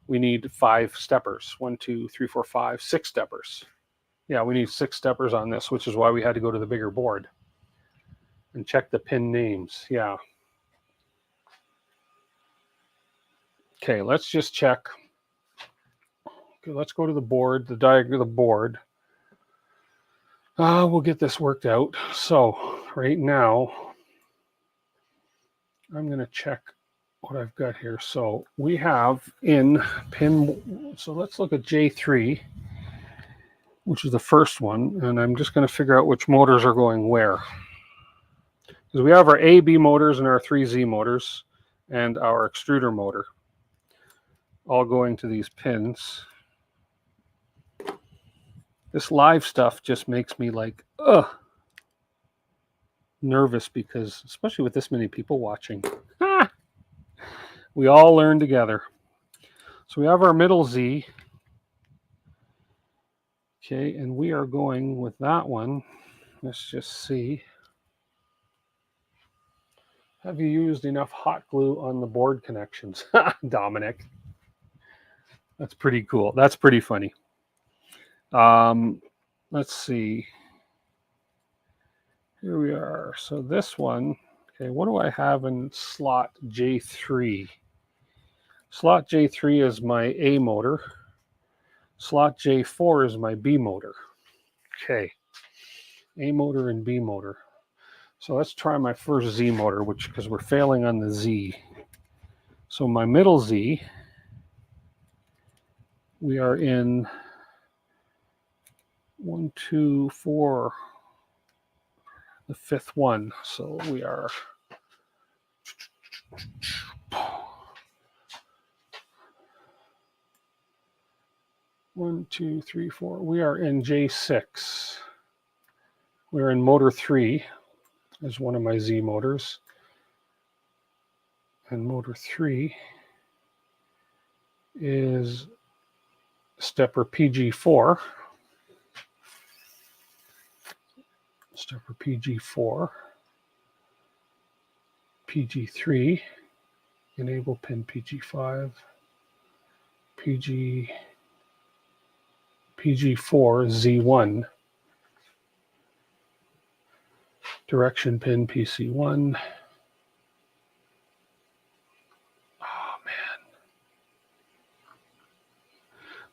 we need 5 steppers. 1, 2, 3, 4, 5, 6 steppers. Yeah, we need 6 steppers on this, which is why we had to go to the bigger board and check the pin names. Yeah. Okay, let's just check. Okay, let's go to the board, the diagram of the board. We'll get this worked out. So right now, I'm going to check what I've got here. So we have in pin, so let's look at J3, which is the first one, and I'm just going to figure out which motors are going where. Because we have our A, B motors and our 3Z motors and our extruder motor all going to these pins. This live stuff just makes me like, nervous, because especially with this many people watching, we all learn together. So we have our middle Z. Okay, and we are going with that one. Let's just see. Have you used enough hot glue on the board connections? Dominic. That's pretty cool. That's pretty funny. Let's see. Here we are. So this one, okay, what do I have in slot J3? Slot J3 is my A motor. Slot J4 is my B motor. Okay, A motor and B motor. So let's try my first Z motor, because we're failing on the Z. So my middle Z, we are in 1, 2, 4, the 5th one. So we are 1, 2, 3, 4. We are in J6. We're in motor 3 as one of my Z motors. And motor 3 is stepper PG4. Stepper PG4. PG3. Enable pin PG5. PG4 Z1. Direction pin PC1. Oh man.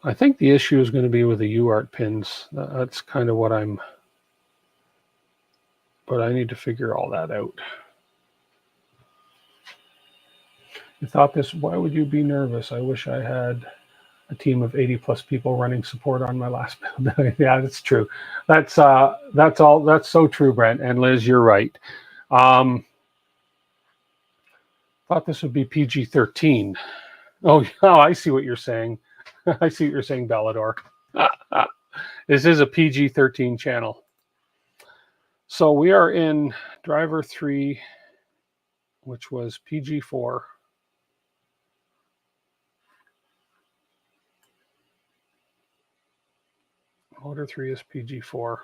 I think the issue is going to be with the UART pins. That's kind of what but I need to figure all that out. You thought this, why would you be nervous? I wish I had a team of 80+ people running support on my last build. Yeah, that's true. That's so true, Brent. And Liz, you're right. Thought this would be PG-13. Oh, oh, I see what you're saying. I see what you're saying, Ballador. This is a PG-13 channel. So we are in driver 3, which was PG4. Motor 3 is PG4.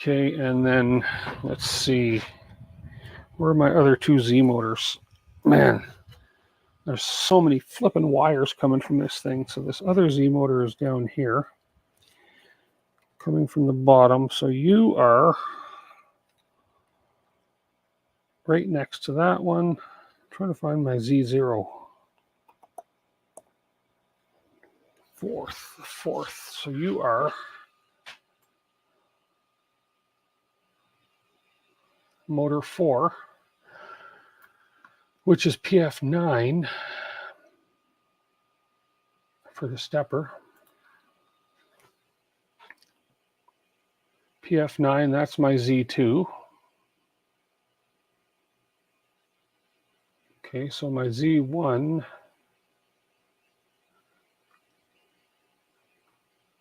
Okay, and then let's see. Where are my other 2 Z motors? Man, there's so many flipping wires coming from this thing. So this other Z motor is down here, coming from the bottom. So you are right next to that one. I'm trying to find my Z0. Fourth. So you are motor 4, which is PF9 for the stepper. PF9, that's my Z2. Okay, so my Z1,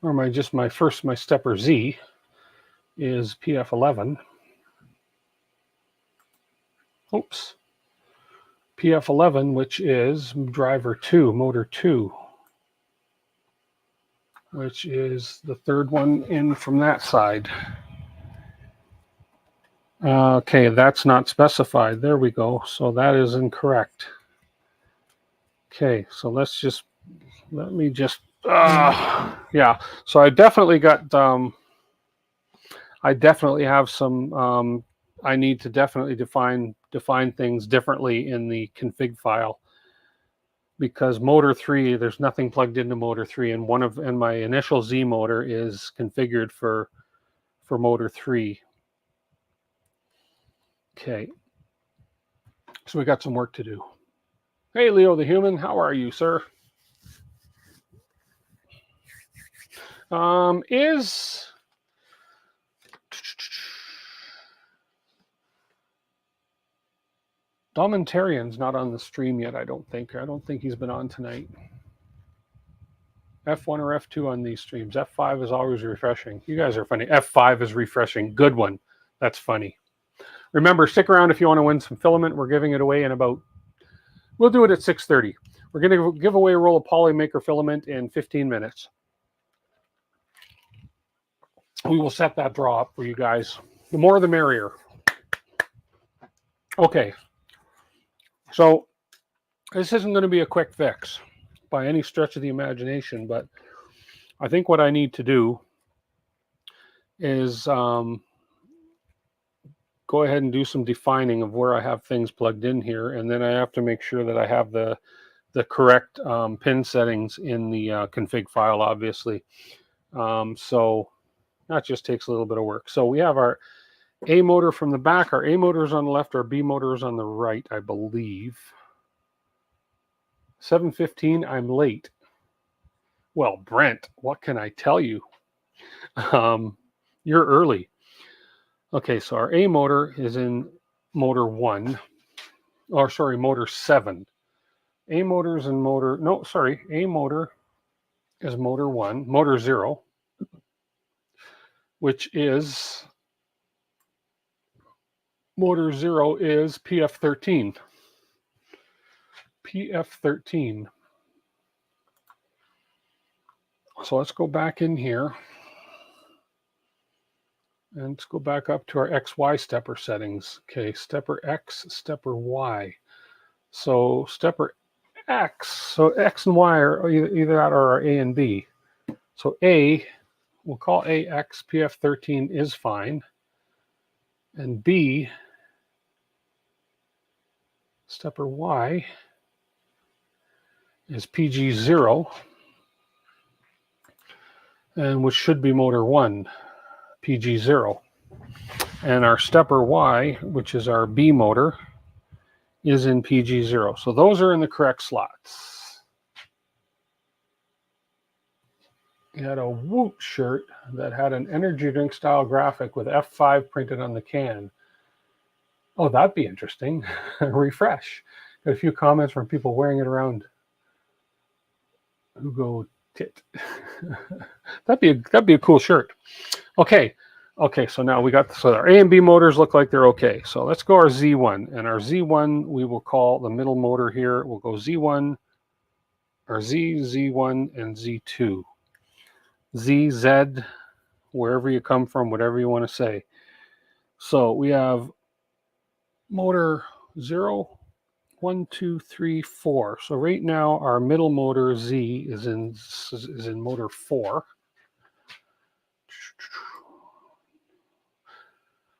or my stepper Z is PF11. Oops. PF11, which is driver 2, motor 2, which is the third one in from that side. Okay, that's not specified. There we go. So that is incorrect. Okay, so let me just, yeah. So I definitely got, I definitely have some, I need to definitely define things differently in the config file, because motor 3, there's nothing plugged into motor 3, and my initial Z motor is configured for motor 3. Okay, so we got some work to do. Hey, Leo the Human, how are you, sir? Is Domentarian's not on the stream yet, I don't think. I don't think he's been on tonight. F1 or F2 on these streams. F5 is always refreshing. You guys are funny. F5 is refreshing. Good one. That's funny. Remember, stick around if you want to win some filament. We're giving it away in about, we'll do it at 6:30. We're going to give away a roll of Polymaker filament in 15 minutes. We will set that draw up for you guys. The more the merrier. Okay. So this isn't going to be a quick fix by any stretch of the imagination, but I think what I need to do is go ahead and do some defining of where I have things plugged in here, and then I have to make sure that I have the correct pin settings in the config file, obviously. So that just takes a little bit of work. So we have our A motor from the back. Our A motor is on the left. Our B motor is on the right, I believe. 7:15, I'm late. Well, Brent, what can I tell you? You're early. Okay, so our A motor is in motor 1. Or sorry, motor 7. A motor is in motor, no, sorry, A motor is motor 1, motor 0, which is, motor 0 is PF13. PF13. So let's go back in here. And let's go back up to our XY stepper settings. Okay, stepper X, stepper Y. So stepper X, so X and Y are either that or our A and B. So A, we'll call AX, PF13 is fine. And B, stepper Y, is PG0, and which should be motor 1, PG0. And our stepper Y, which is our B motor, is in PG0. So those are in the correct slots. We had a Woot shirt that had an energy drink style graphic with F5 printed on the can. Oh, that'd be interesting. Refresh. Got a few comments from people wearing it around Hugo Tit. that'd be a cool shirt. Okay. Okay, so now we got so our A and B motors look like they're okay. So let's go our Z1, and our Z1 we will call the middle motor here. We'll go Z1, or Z1, and Z2. Z, Z, wherever you come from, whatever you want to say. So we have motor 0, 1, 2, 3, 4. So right now our middle motor Z is in motor 4.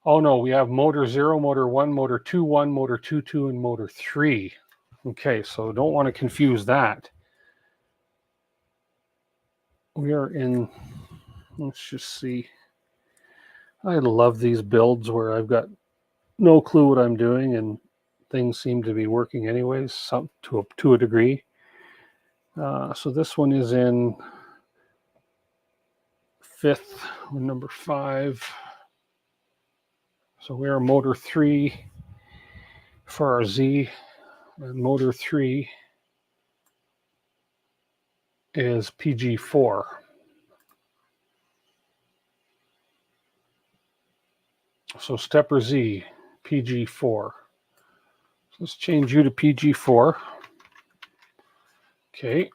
Oh no, we have motor 0, motor 1, motor 2, 1, motor 2, 2, and motor 3. Okay, so don't want to confuse that. We are in, let's just see. I love these builds where I've got no clue what I'm doing and things seem to be working anyways, some to a degree. So this one is in 5th, number 5. So we are motor 3 for our Z, and motor 3 is PG4. So stepper Z, PG4. So let's change you to PG4. Okay,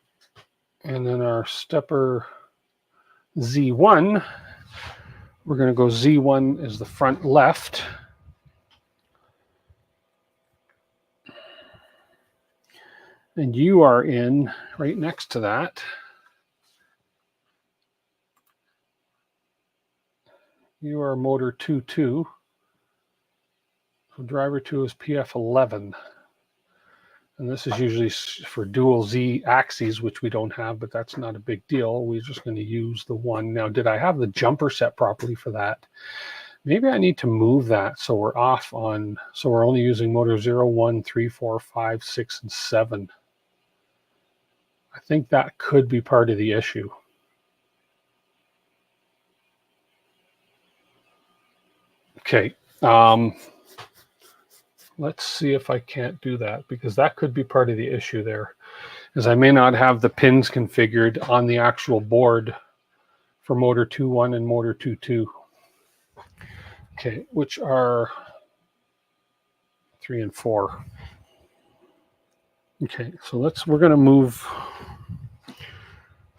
and then our stepper Z1, we're going to go Z1 is the front left. And you are in right next to that. You are motor 2, 2. So driver 2 is PF11. And this is usually for dual Z axes, which we don't have, but that's not a big deal. We're just going to use the one. Now, did I have the jumper set properly for that? Maybe I need to move that so we're off on, so we're only using motor 0, 1, 3, 4, 5, 6, and 7. I think that could be part of the issue. Okay. Let's see if I can't do that, because that could be part of the issue there, is I may not have the pins configured on the actual board for motor 2, 1 and motor 2, 2. Okay, which are 3 and 4. Okay, so we're going to move.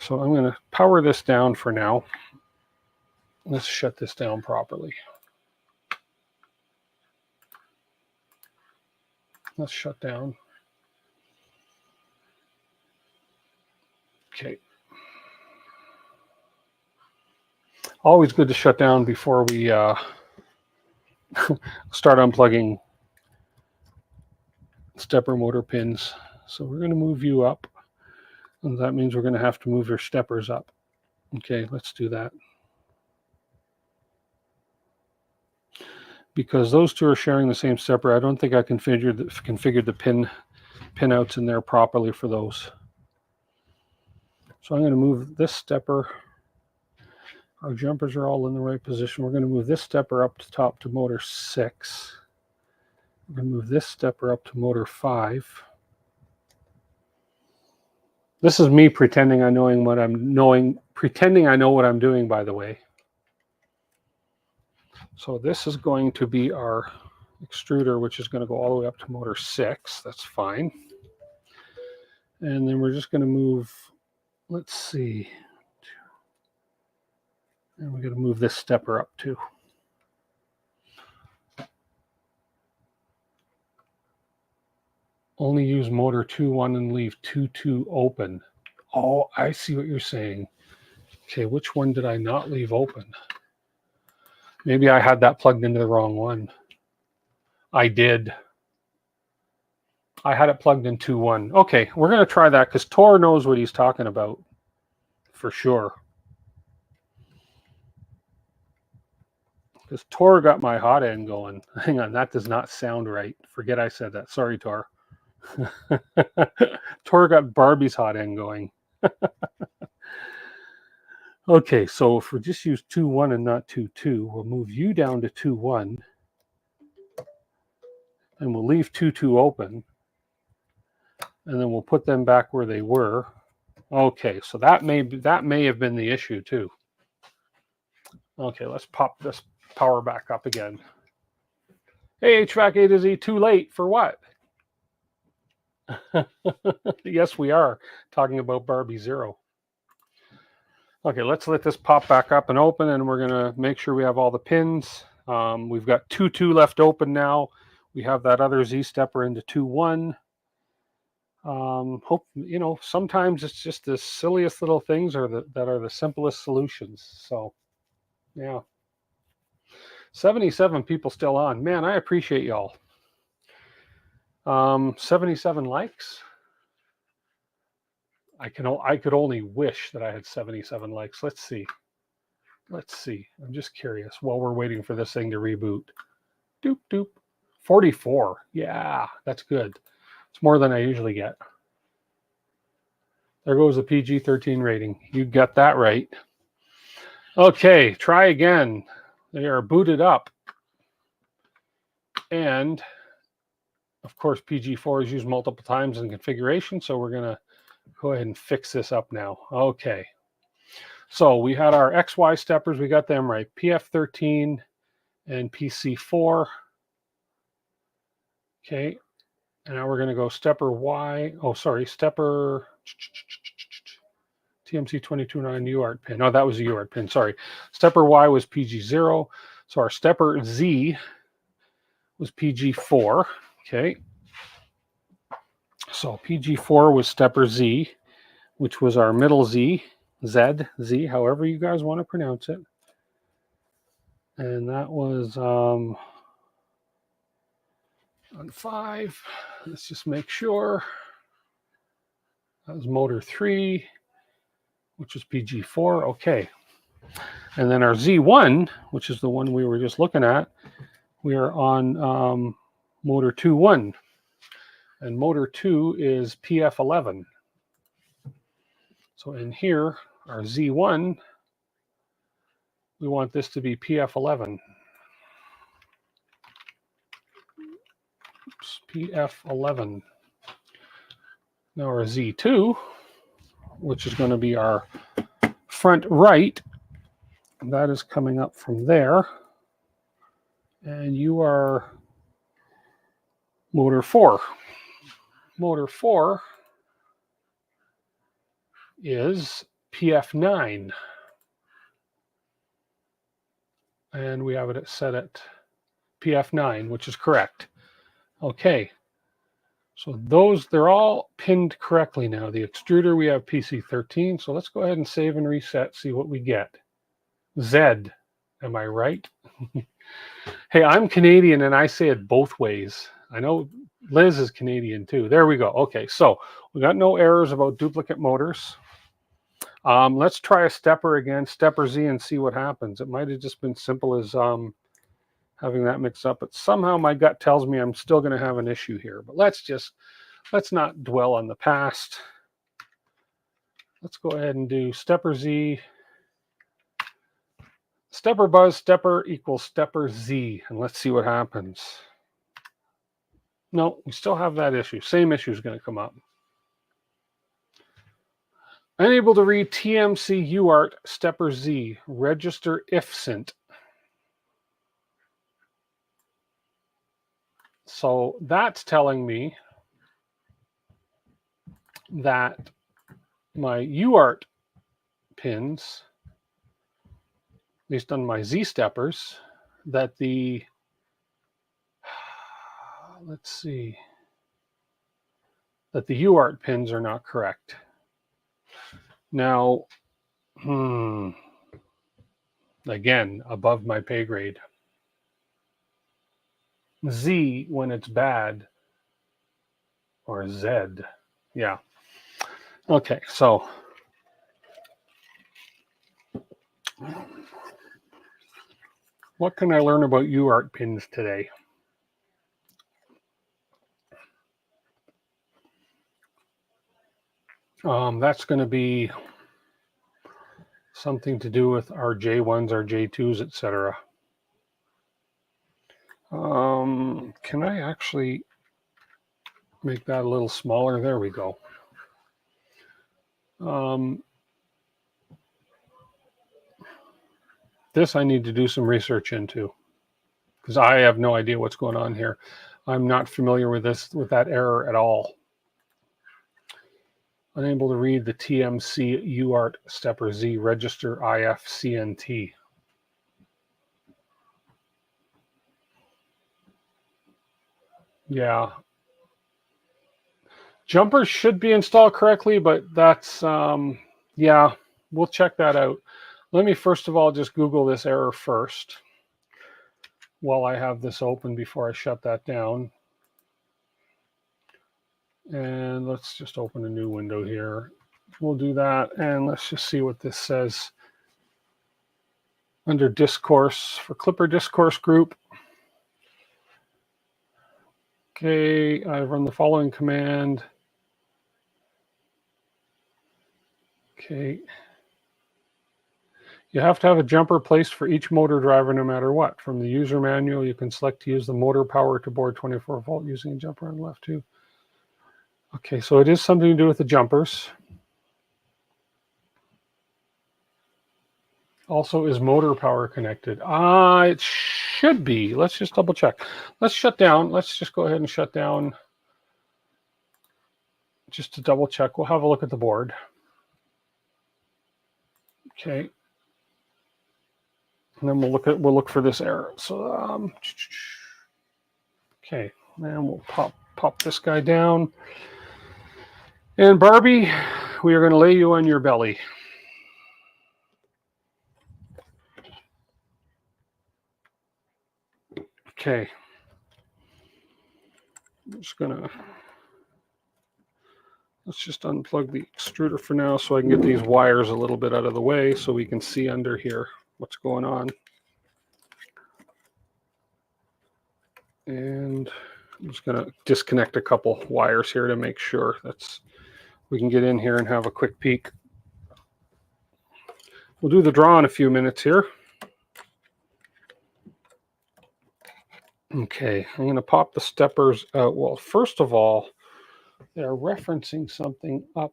So I'm going to power this down for now. Let's shut this down properly. Let's shut down. Okay. Always good to shut down before we start unplugging stepper motor pins. So we're going to move you up. And that means we're going to have to move your steppers up. Okay, let's do that. Because those two are sharing the same stepper, I don't think I configured the pin outs in there properly for those. So I'm going to move this stepper. Our jumpers are all in the right position. We're going to move this stepper up to top to motor 6. We're going to move this stepper up to motor 5. This is me pretending I know what I'm doing, by the way. So this is going to be our extruder, which is going to go all the way up to motor 6. That's fine. And then we're just going to move, let's see. And we're going to move this stepper up too. Only use motor 2, 1 and leave 2, 2 open. Oh, I see what you're saying. Okay, which one did I not leave open? Maybe I had that plugged into the wrong one. I did. I had it plugged in 2, 1. Okay, we're going to try that because Tor knows what he's talking about for sure. Because Tor got my hot end going. Hang on, that does not sound right. Forget I said that. Sorry, Tor. Tor got Barbie's hot end going. Okay, so if we just use 2, 1 and not 2, 2, we'll move you down to 2, 1. And we'll leave 2, 2 open. And then we'll put them back where they were. Okay, so that may have been the issue too. Okay, let's pop this power back up again. Hey, HVAC A to Z, too late for what? Yes, we are talking about Barbie Zero. Okay, let's let this pop back up and open, and we're gonna make sure we have all the pins. We've got 2 left open now. We have that other Z stepper into 2-1. Hope sometimes it's just the silliest little things that are the simplest solutions. So, yeah. 77 people still on. Man, I appreciate y'all. 77 likes. I could only wish that I had 77 likes. Let's see. I'm just curious while we're waiting for this thing to reboot. Doop doop. 44. Yeah, that's good. It's more than I usually get. There goes the PG-13 rating. You got that right. Okay, try again. They are booted up. And of course, PG4 is used multiple times in configuration, so we're gonna go ahead and fix this up now. Okay. So we had our XY steppers, we got them right. PF13 and PC4. Okay. And now we're going to go stepper Y. Oh, sorry, stepper TMC229 UART pin. No, that was a UART pin. Sorry. Stepper Y was PG0. So our stepper Z was PG4. Okay. So PG4 was stepper Z, which was our middle Z, Z, however you guys want to pronounce it. And that was on 5. Let's just make sure. That was motor 3, which was PG4. Okay. And then our Z1, which is the one we were just looking at, we are on motor 2-1. And motor 2 is PF11. So in here, our Z1, we want this to be PF11. Oops, PF11. Now our Z2, which is going to be our front right, that is coming up from there. And you are motor 4. Motor 4 is PF9. And we have it set at PF9, which is correct. Okay. So they're all pinned correctly now. The extruder, we have PC13. So let's go ahead and save and reset, see what we get. Z. Am I right? Hey, I'm Canadian and I say it both ways. I know Liz is Canadian too. There we go. Okay, so we got no errors about duplicate motors. Let's try a stepper again, stepper Z, and see what happens. It might have just been simple as having that mixed up, but somehow my gut tells me I'm still going to have an issue here. But let's not dwell on the past. Let's go ahead and do stepper Z. Stepper buzz, stepper equals stepper Z, and let's see what happens. No, we still have that issue. Same issue is going to come up. Unable to read TMC UART stepper Z. Register if sint. So that's telling me that my UART pins, at least on my Z steppers, that the, let's see, that the UART pins are not correct. Now, again, above my pay grade. Z when it's bad, or Z. Yeah. Okay, so what can I learn about UART pins today? That's going to be something to do with our J1s, our J2s, etc. Can I actually make that a little smaller? There we go. This I need to do some research into, because I have no idea what's going on here. I'm not familiar with that error at all. Unable to read the TMC UART stepper Z register IFCNT. Yeah. Jumpers should be installed correctly, but that's, yeah, we'll check that out. Let me first of all just Google this error first while I have this open before I shut that down. And let's just open a new window here. We'll do that, and let's just see what this says. Under discourse, for Clipper discourse group. Okay, I run the following command. Okay. You have to have a jumper placed for each motor driver no matter what. From the user manual, you can select to use the motor power to board 24 volt using a jumper on the left too. Okay, so it is something to do with the jumpers. Also, is motor power connected? It should be. Let's just double check. Let's shut down. Let's just go ahead and shut down just to double check. We'll have a look at the board. Okay. And then we'll look for this error. So okay, and we'll pop this guy down. And Barbie, we are going to lay you on your belly. Okay. I'm just gonna, let's just unplug the extruder for now so I can get these wires a little bit out of the way so we can see under here what's going on. And I'm just gonna disconnect a couple wires here to make sure we can get in here and have a quick peek. We'll do the draw in a few minutes here. Okay, I'm going to pop the steppers out. Well, first of all, they're referencing something up.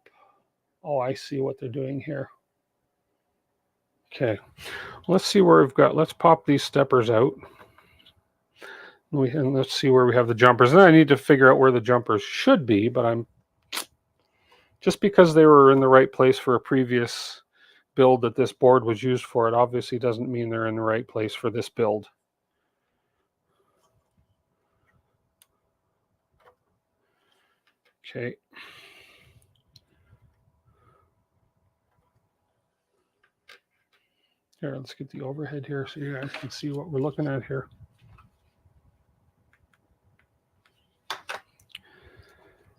Oh, I see what they're doing here. Okay, let's see where we've got. Let's pop these steppers out. And let's see where we have the jumpers. And I need to figure out where the jumpers should be, but just because they were in the right place for a previous build that this board was used for, it obviously doesn't mean they're in the right place for this build. Okay. Here, let's get the overhead here so you guys can see what we're looking at here.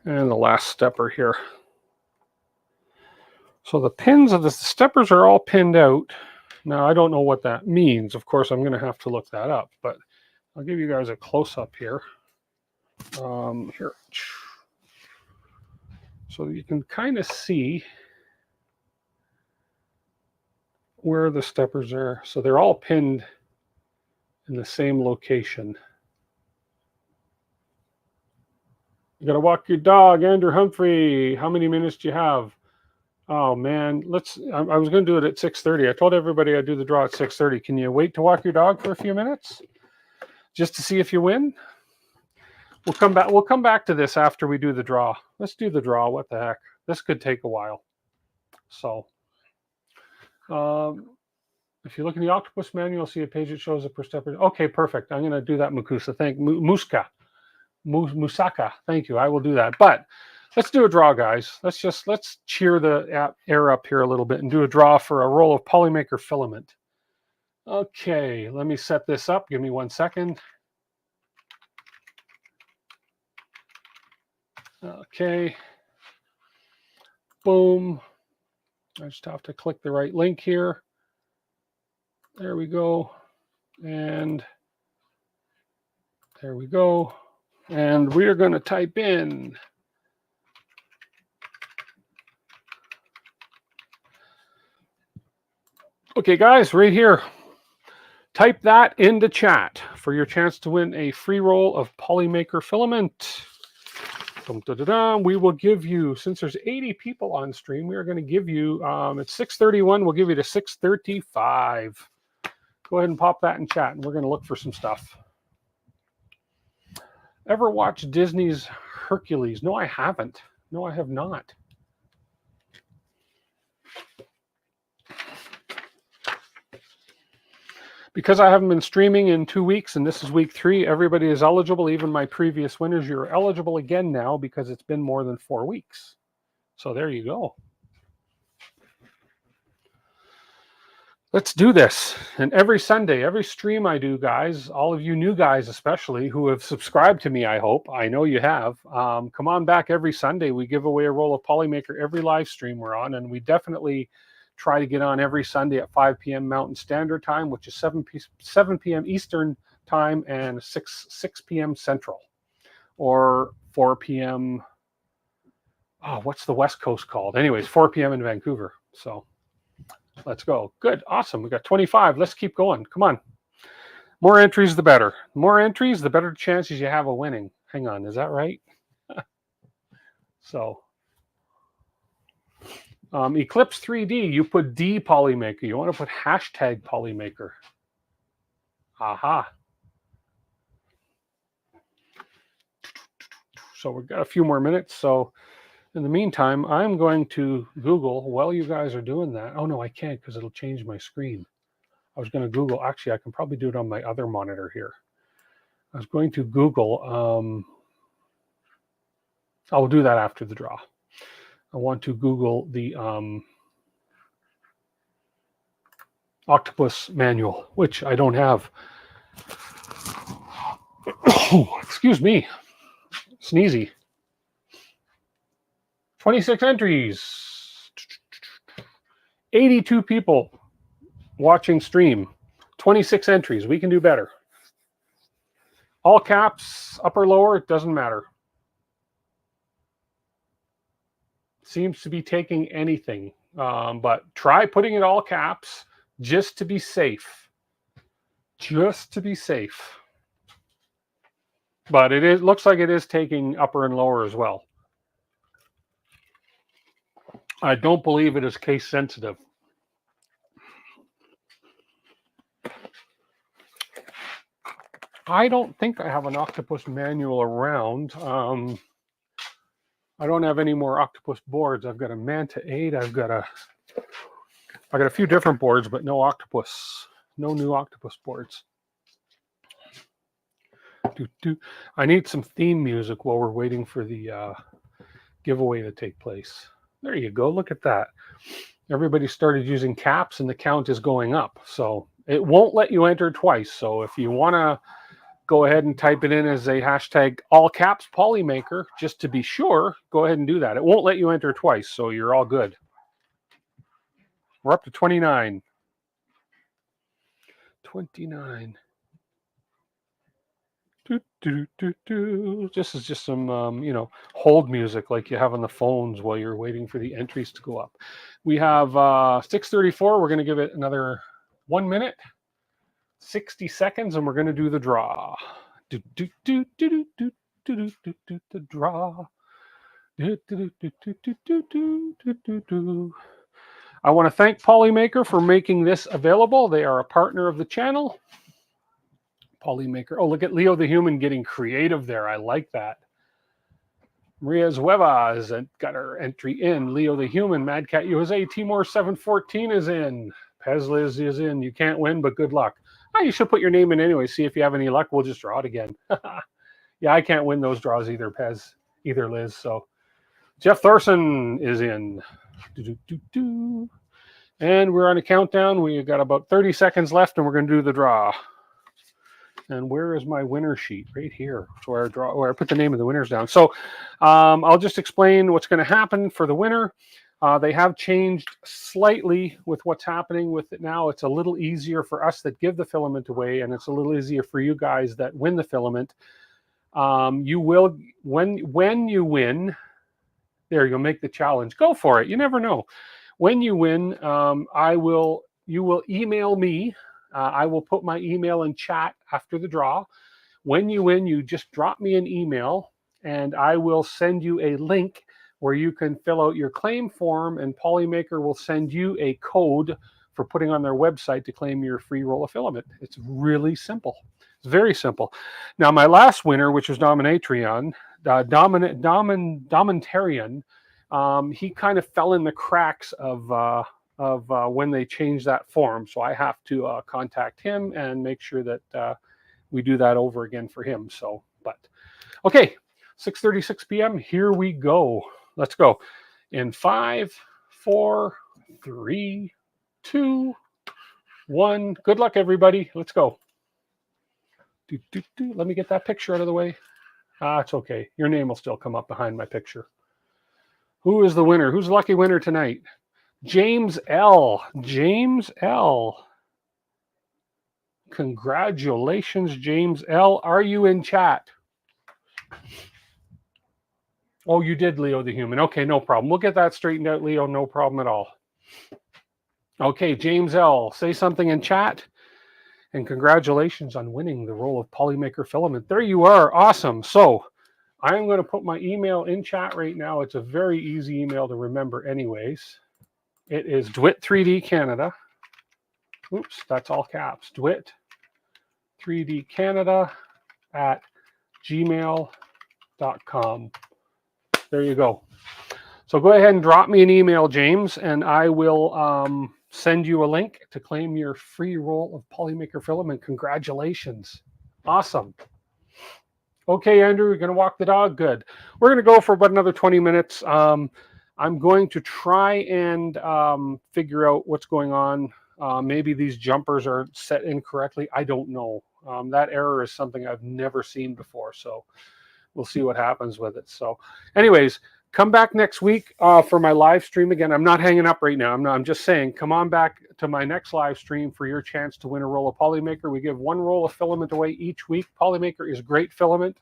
And the last stepper here. So the pins of the steppers are all pinned out. Now, I don't know what that means. Of course, I'm going to have to look that up, but I'll give you guys a close-up here. Here. So you can kind of see where the steppers are. So they're all pinned in the same location. You got to walk your dog, Andrew Humphrey. How many minutes do you have? Oh, man. I was going to do it at 6:30. I told everybody I'd do the draw at 6:30. Can you wait to walk your dog for a few minutes? Just to see if you win? We'll come back to this after we do the draw. Let's do the draw. What the heck? This could take a while. So, if you look in the Octopus manual, you'll see a page that shows the per step. Okay, perfect. I'm going to do that, Mukusa. Musaka. Thank you. I will do that. But let's do a draw, guys. Let's cheer the air up here a little bit and do a draw for a roll of Polymaker filament. Okay, let me set this up. Give me 1 second. Okay. Boom. I just have to click the right link here. There we go. And there we go. And we are going to type in okay, guys, right here. Type that into chat for your chance to win a free roll of Polymaker filament. We will give you, since there's 80 people on stream, we are going to give you, it's 6:31, we'll give you to 6:35. Go ahead and pop that in chat, and we're going to look for some stuff. Ever watch Disney's Hercules? No, I haven't. No, I have not. Because I haven't been streaming in 2 weeks, and this is week 3, everybody is eligible. Even my previous winners, you're eligible again now because it's been more than 4 weeks. So there you go. Let's do this. And every Sunday, every stream I do, guys, all of you new guys especially who have subscribed to me, I hope. I know you have. Come on back every Sunday. We give away a roll of Polymaker every live stream we're on, and we definitely try to get on every Sunday at 5 p.m. Mountain Standard Time, which is 7 p.m. Eastern Time and 6 p.m. Central, or 4 p.m. Oh, what's the West Coast called? Anyways, 4 p.m. in Vancouver. So let's go. Good. Awesome. We got 25. Let's keep going. Come on. More entries, the better. More entries, the better chances you have of winning. Hang on. Is that right? So Eclipse 3D, you put D Polymaker. You want to put hashtag Polymaker. Aha. So we've got a few more minutes. So in the meantime, I'm going to Google while you guys are doing that. Oh, no, I can't because it'll change my screen. I was going to Google. Actually, I can probably do it on my other monitor here. I was going to Google. I'll do that after the draw. I want to Google the Octopus manual, which I don't have. Oh, excuse me. Sneezy. 26 entries. 82 people watching stream. 26 entries. We can do better. All caps, upper, lower, it doesn't matter. Seems to be taking anything, but try putting it all caps just to be safe. Just to be safe. But it looks like it is taking upper and lower as well. I don't believe it is case sensitive. I don't think I have an Octopus manual around. I don't have any more Octopus boards. I've got a Manta 8. I got a few different boards, but no Octopus. No new Octopus boards. I need some theme music while we're waiting for the giveaway to take place. There you go. Look at that. Everybody started using caps and the count is going up. So it won't let you enter twice. So if you want to go ahead and type it in as a hashtag all caps Polymaker, just to be sure, go ahead and do that. It won't let you enter twice, so you're all good. We're up to 29. 29. This is just some, hold music like you have on the phones while you're waiting for the entries to go up. We have 6:34. We're going to give it another 1 minute, 60 seconds, and we're going to do the draw. The draw. I want to thank Polymaker for making this available. They are a partner of the channel. Polymaker. Oh, look at Leo the Human getting creative there. I like that. Maria Zueva has got her entry in. Leo the Human, Mad Cat USA, Timor 714 is in. Pezliz is in. You can't win, but good luck. Oh, you should put your name in anyway. See if you have any luck. We'll just draw it again. Yeah, I can't win those draws either, Pez, either Liz. So Jeff Thorson is in. And we're on a countdown. We've got about 30 seconds left, and we're going to do the draw. And where is my winner sheet? Right here. So where I put the name of the winners down. So I'll just explain what's going to happen for the winner. They have changed slightly with what's happening with it now. It's a little easier for us that give the filament away, and it's a little easier for you guys that win the filament. You will, when you win, there, you'll make the challenge. Go for it. You never know. When you win, you will email me. I will put my email in chat after the draw. When you win, you just drop me an email and I will send you a link where you can fill out your claim form, and Polymaker will send you a code for putting on their website to claim your free roll of filament. It's really simple. It's very simple. Now, my last winner, which was Dominatrion, Domentarian, he kind of fell in the cracks of when they changed that form. So I have to contact him and make sure that we do that over again for him. So, but okay, 6:36 p.m. Here we go. Let's go. In 5, 4, 3, 2, 1. Good luck, everybody. Let's go. Let me get that picture out of the way. It's okay. Your name will still come up behind my picture. Who is the winner? Who's the lucky winner tonight? James L. James L. Congratulations, James L. Are you in chat? Oh, you did, Leo the Human. Okay, no problem. We'll get that straightened out, Leo. No problem at all. Okay, James L. Say something in chat. And congratulations on winning the roll of Polymaker filament. There you are. Awesome. So I'm going to put my email in chat right now. It's a very easy email to remember anyways. It is DWIT3D Canada. Oops, that's all caps. DWIT3D Canada at gmail.com. There you go. So go ahead and drop me an email, James, and I will send you a link to claim your free roll of Polymaker filament. Congratulations. Awesome. Okay, Andrew, you're going to walk the dog? Good. We're going to go for about another 20 minutes. I'm going to try and figure out what's going on. Maybe these jumpers are set incorrectly. I don't know. That error is something I've never seen before, so we'll see what happens with it. So anyways, come back next week for my live stream again. I'm not hanging up right now. I'm just saying, come on back to my next live stream for your chance to win a roll of Polymaker. We give one roll of filament away each week. Polymaker is great filament.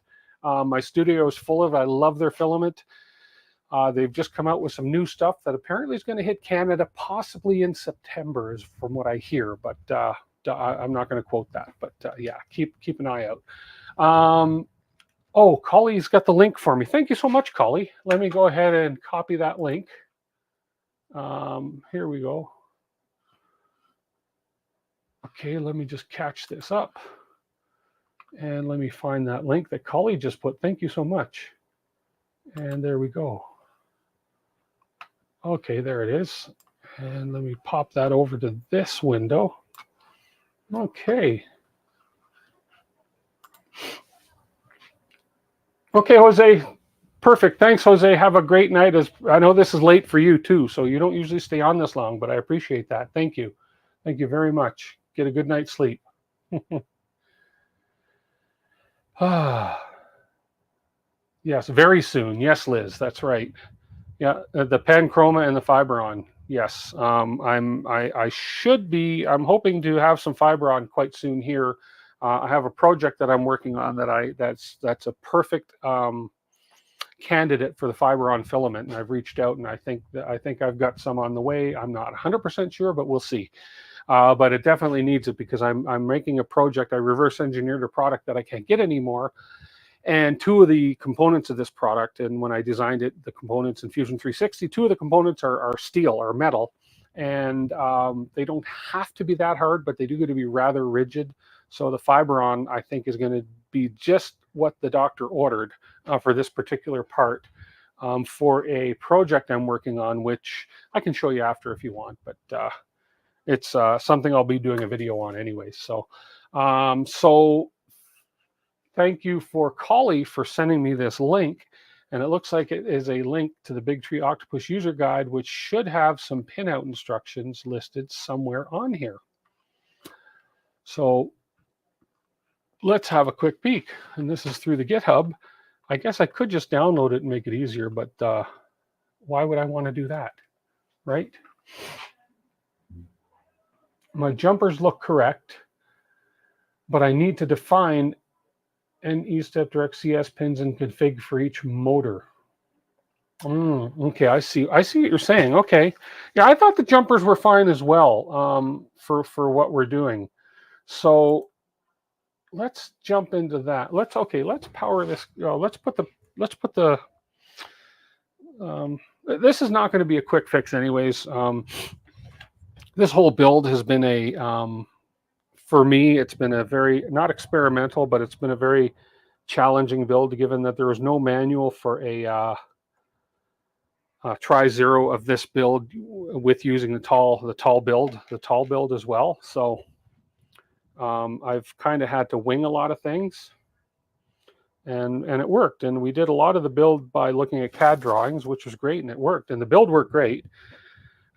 My studio is full of it. I love their filament. They've just come out with some new stuff that apparently is going to hit Canada possibly in September, is from what I hear. But I'm not going to quote that. But yeah, keep an eye out. Oh, Collie's got the link for me. Thank you so much, Collie. Let me go ahead and copy that link. Here we go. Okay, let me just catch this up. And let me find that link that Collie just put. Thank you so much. And there we go. Okay, there it is. And let me pop that over to this window. Okay. Okay, Jose. Perfect. Thanks, Jose. Have a great night. I know this is late for you too, so you don't usually stay on this long, but I appreciate that. Thank you. Thank you very much. Get a good night's sleep. Yes, very soon. Yes, Liz, that's right. Yeah, the Panchroma and the Fiberon. Yes, I'm hoping to have some Fiberon quite soon here. I have a project that I'm working on that's a perfect candidate for the Fiberon filament, and I've reached out, and I think I've got some on the way. I'm not 100% sure, but we'll see. But it definitely needs it because I'm making a project. I reverse engineered a product that I can't get anymore. And two of the components of this product, and when I designed it, the components in Fusion 360, two of the components are steel or metal. And they don't have to be that hard, but they do get to be rather rigid. So the Fiberon, I think, is going to be just what the doctor ordered for this particular part for a project I'm working on, which I can show you after if you want. But it's something I'll be doing a video on anyway. So, thank you for Collie for sending me this link. And it looks like it is a link to the Big Tree Octopus user guide, which should have some pinout instructions listed somewhere on here. So let's have a quick peek. And this is through the GitHub. I guess I could just download it and make it easier, but why would I want to do that, right? My jumpers look correct, but I need to define NE step direct CS pins and config for each motor. Okay, I see what you're saying. Okay, yeah, I thought the jumpers were fine as well for what we're doing. So let's jump into that. Let's power this. Let's put the put the, this is not going to be a quick fix anyways. This whole build has been a, for me, it's been a very, not experimental, but it's been a very challenging build, given that there was no manual for a Tri-Zero of this build with using the tall build as well. So I've kind of had to wing a lot of things, and it worked. And we did a lot of the build by looking at CAD drawings, which was great, and it worked. And the build worked great.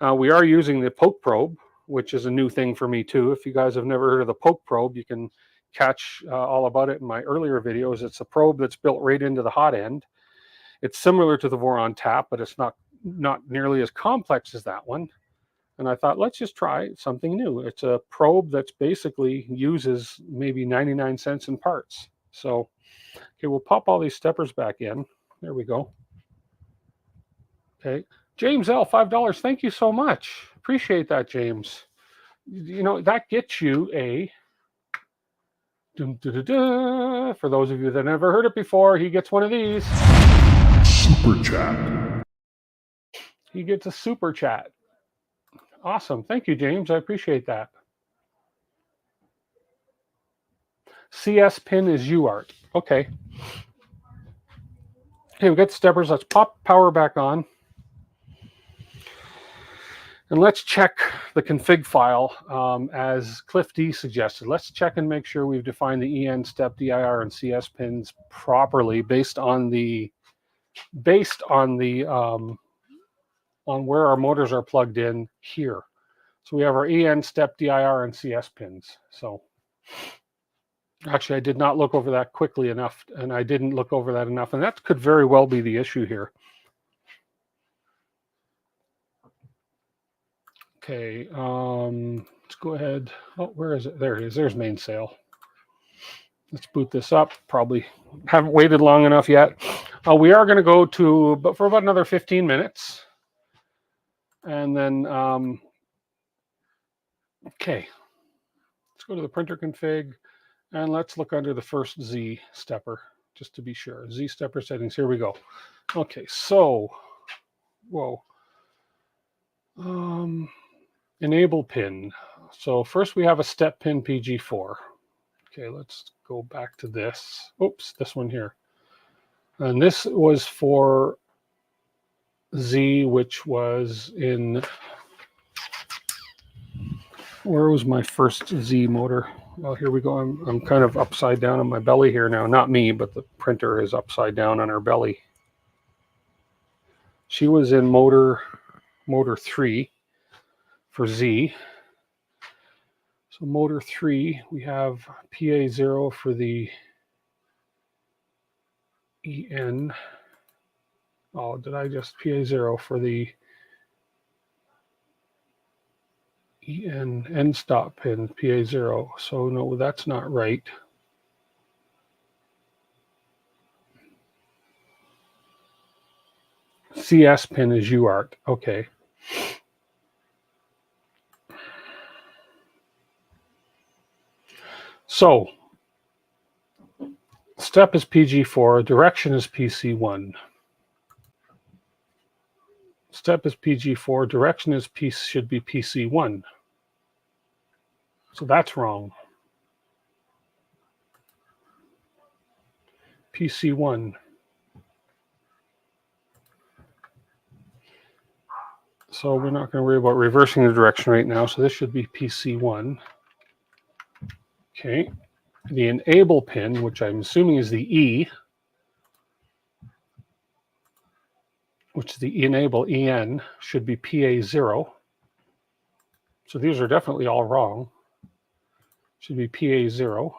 We are using the poke probe, which is a new thing for me too. If you guys have never heard of the poke probe, you can catch all about it in my earlier videos. It's a probe that's built right into the hot end. It's similar to the Voron tap, but it's not nearly as complex as that one. And I thought, let's just try something new. It's a probe that's basically uses maybe 99 cents in parts. So, okay, we'll pop all these steppers back in. There we go. Okay, James L, $5. Thank you so much. Appreciate that, James. You know, that gets you a, for those of you that never heard it before, he gets one of these. Super chat. He gets a super chat. Awesome. Thank you, James. I appreciate that. CS pin is UART. Okay. Okay, we've got steppers. Let's pop power back on. And let's check the config file as Cliff D suggested. Let's check and make sure we've defined the EN, step, DIR, and CS pins properly based on on where our motors are plugged in here. So we have our EN, step, DIR, and CS pins. So actually, I did not look over that quickly enough, and I didn't look over that enough, and that could very well be the issue here. Okay, let's go ahead. Oh, where is it? There it is. There's mainsail. Let's boot this up. Probably haven't waited long enough yet. We are going to go to, but for about another 15 minutes. And then, okay, let's go to the printer config, and let's look under the first Z stepper, just to be sure. Z stepper settings, here we go. Okay, so, whoa. Enable pin. So first we have a step pin PG4. Okay, let's go back to this. Oops, this one here. And this was for Z, which was in, where was my first Z motor? Well, here we go. I'm kind of upside down on my belly here now. Not me, but the printer is upside down on her belly. She was in motor 3 for Z. So motor 3, we have PA0 for the EN. Oh, did I just PA0 for the EN end stop pin, PA0. So no, that's not right. CS pin is UART. Okay. So step is PG4, direction is PC1. Step is PG4, direction is should be PC1. So that's wrong. PC1. So we're not going to worry about reversing the direction right now. So this should be PC1. Okay. The enable pin, which I'm assuming is the E, which is the enable EN, should be PA0. So these are definitely all wrong. Should be PA0.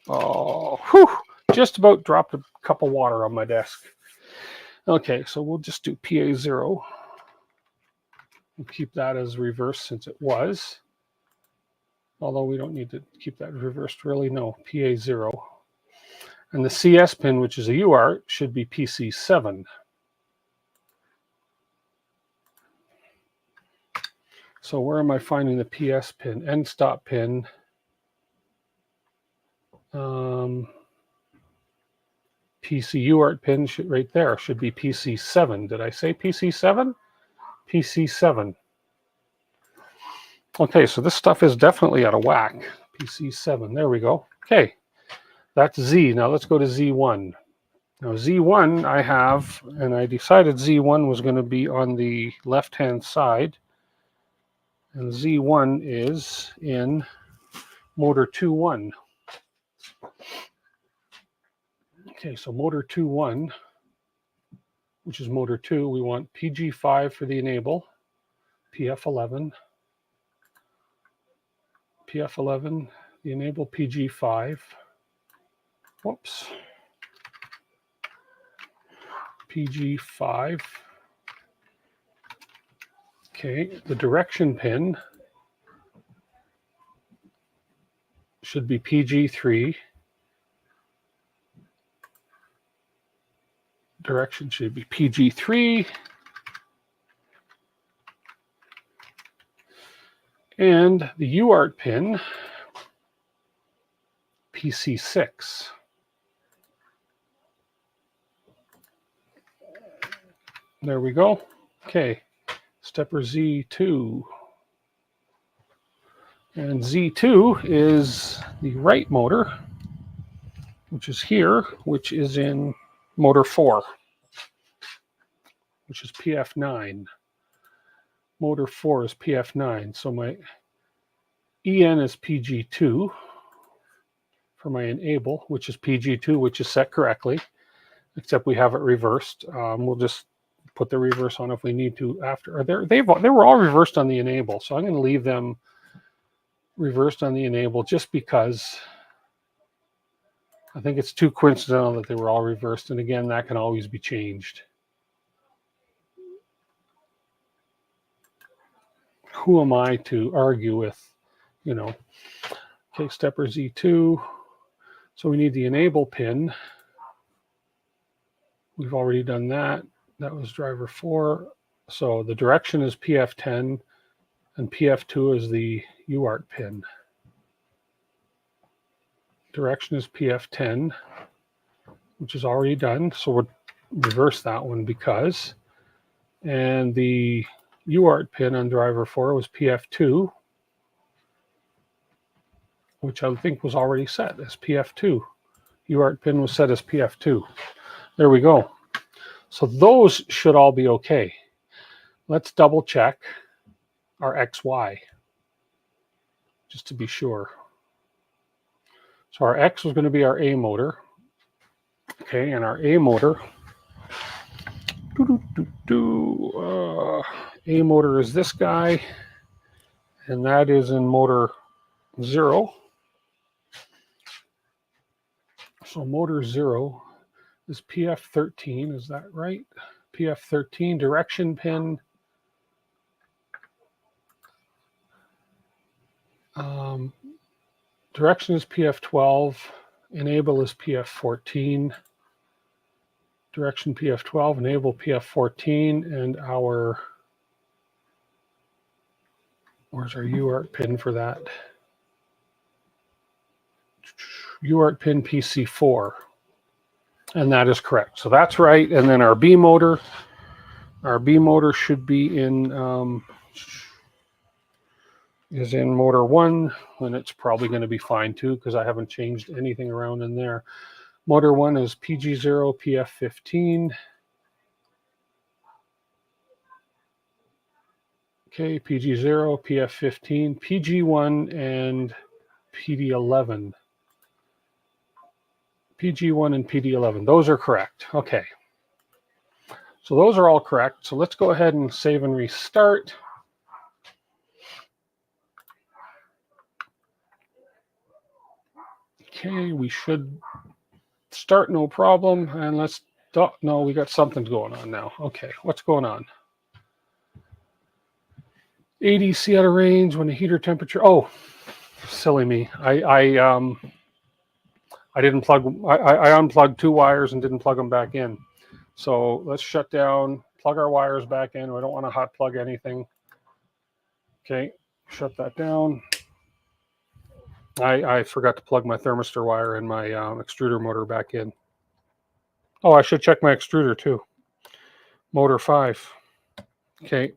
Oh, whew, just about dropped a cup of water on my desk. Okay, so we'll just do PA0. We'll keep that as reverse since it was. Although we don't need to keep that reversed really. No, PA0. And the CS pin, which is a UART, should be PC7. So where am I finding the PS pin? End stop pin. PC UART pin right there should be PC7. Did I say PC7? PC7. Okay, so this stuff is definitely out of whack. PC7, there we go. Okay, that's Z. Now let's go to Z1. Now Z1 I have, and I decided Z1 was going to be on the left-hand side. And Z1 is in motor 2.1. Okay, so motor 2.1, which is motor 2, we want PG5 for the enable, PF11, PF11, the enable PG5, whoops, PG5. Okay, the direction pin should be PG3. Direction should be PG3. And the UART pin, PC6. There we go. Okay, stepper Z2. And Z2 is the right motor, which is here, which is in motor 4, which is PF9. Motor 4 is PF9. So my EN is PG2 for my enable, which is PG2, which is set correctly, except we have it reversed. We'll just put the reverse on if we need to after. They were all reversed on the enable, so I'm going to leave them reversed on the enable just because I think it's too coincidental that they were all reversed. And again, that can always be changed. Who am I to argue with, you know? Okay, stepper Z2. So we need the enable pin. We've already done that. That was driver 4. So the direction is PF10 and PF2 is the UART pin. Direction is PF10, which is already done. So we'll reverse that one because, and the UART pin on driver 4 was PF2, which I think was already set as PF2. UART pin was set as PF2. There we go. So those should all be okay. Let's double check our XY, just to be sure. So our X was going to be our A motor. Okay, and our A motor, A motor is this guy, and that is in motor 0. So motor 0 is PF13, is that right? PF13, direction pin. Direction is PF12, enable is PF14. Direction PF12, enable PF14, and our, where's our UART pin for that? UART pin PC4, and that is correct. So that's right. And then our B motor should be in, is in motor 1, and it's probably going to be fine too because I haven't changed anything around in there. Motor 1 is PG0, PF15. Okay, PG0, PF15, PG1, and PD11. PG1 and PD11, those are correct. Okay, so those are all correct. So let's go ahead and save and restart. Okay, we should start no problem. And let's, no, we got something going on now. Okay, what's going on? ADC out of range when the heater temperature, oh, silly me. I didn't plug, I unplugged 2 wires and didn't plug them back in. So let's shut down, plug our wires back in. I don't want to hot plug anything. Okay, shut that down. I forgot to plug my thermistor wire and my extruder motor back in. Oh, I should check my extruder too. Motor 5. Okay.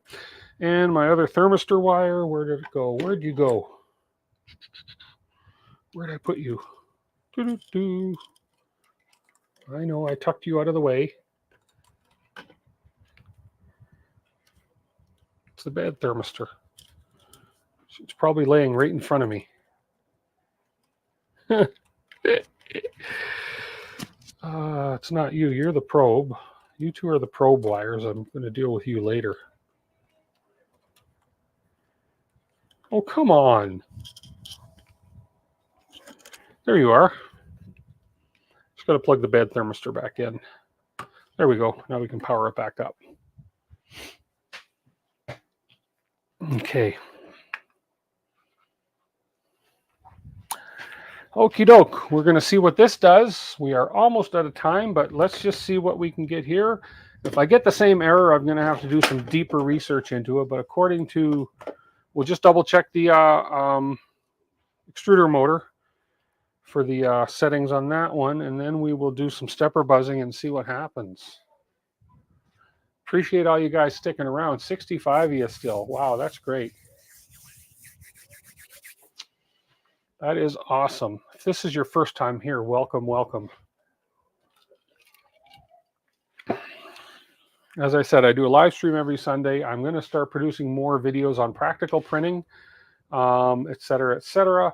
And my other thermistor wire, where did it go? Where'd you go? Where'd I put you? Doo-doo-doo. I know, I tucked you out of the way. It's the bad thermistor. It's probably laying right in front of me. It's not you. You're the probe. You two are the probe wires. I'm going to deal with you later. Oh, come on. There you are. Just got to plug the bed thermistor back in. There we go. Now we can power it back up. Okay. Okie doke. We're going to see what this does. We are almost out of time, but let's just see what we can get here. If I get the same error, I'm going to have to do some deeper research into it. But according to, we'll just double check the extruder motor for the settings on that one, and then we will do some stepper buzzing and see what happens. Appreciate all you guys sticking around. 65 of you still. Wow, that's great. That is awesome. If this is your first time here, welcome, welcome. As I said, I do a live stream every Sunday. I'm going to start producing more videos on practical printing, et cetera, et cetera.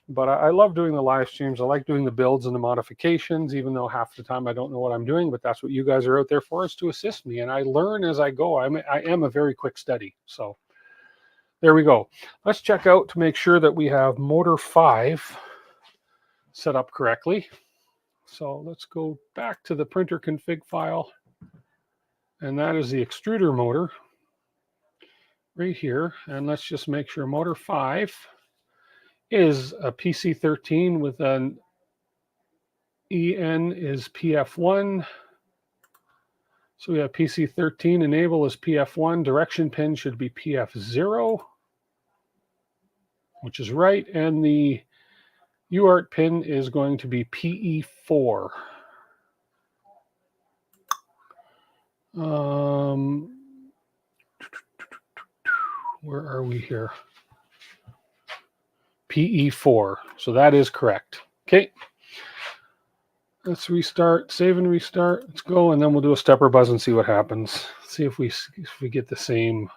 But I love doing the live streams. I like doing the builds and the modifications, even though half the time I don't know what I'm doing. But that's what you guys are out there for, is to assist me. And I learn as I go. I am a very quick study. So there we go. Let's check out to make sure that we have motor 5 set up correctly. So let's go back to the printer config file. And that is the extruder motor right here. And let's just make sure motor 5 is a PC13 with an EN is PF1. So we have PC13, enable is PF1, direction pin should be PF0, which is right, and the UART pin is going to be PE4. Where are we here? PE4. So that is correct. Okay. Let's restart, save and restart. Let's go, and then we'll do a stepper buzz and see what happens. See if we get the same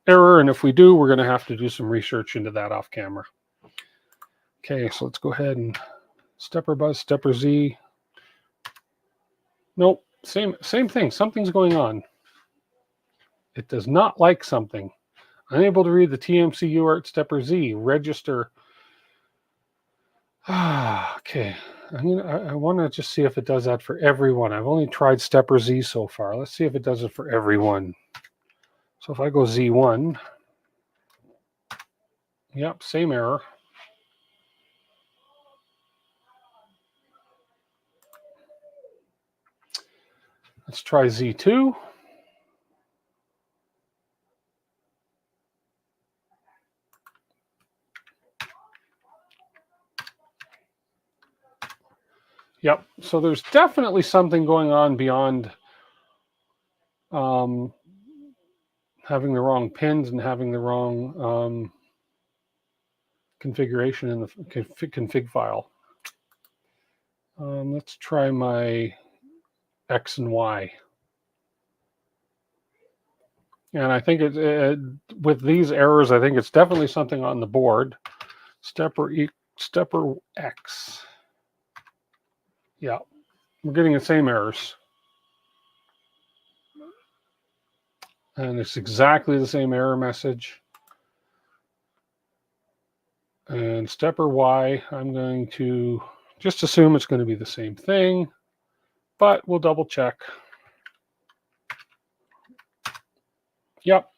error, and if we do, we're going to have to do some research into that off camera. Okay, so let's go ahead and stepper buzz, stepper Z. Nope, same thing. Something's going on. It does not like something. Unable to read the TMC UART stepper Z. Register. Okay. I want to just see if it does that for everyone. I've only tried stepper Z so far. Let's see if it does it for everyone. So if I go Z1, yep, same error. Let's try Z2. Yep, so there's definitely something going on beyond having the wrong pins and having the wrong configuration in the config file. Let's try my X and Y. And I think with these errors, I think it's definitely something on the board. Stepper X. Yeah, we're getting the same errors. And it's exactly the same error message. And stepper Y, I'm going to just assume it's going to be the same thing, but we'll double check. Yep.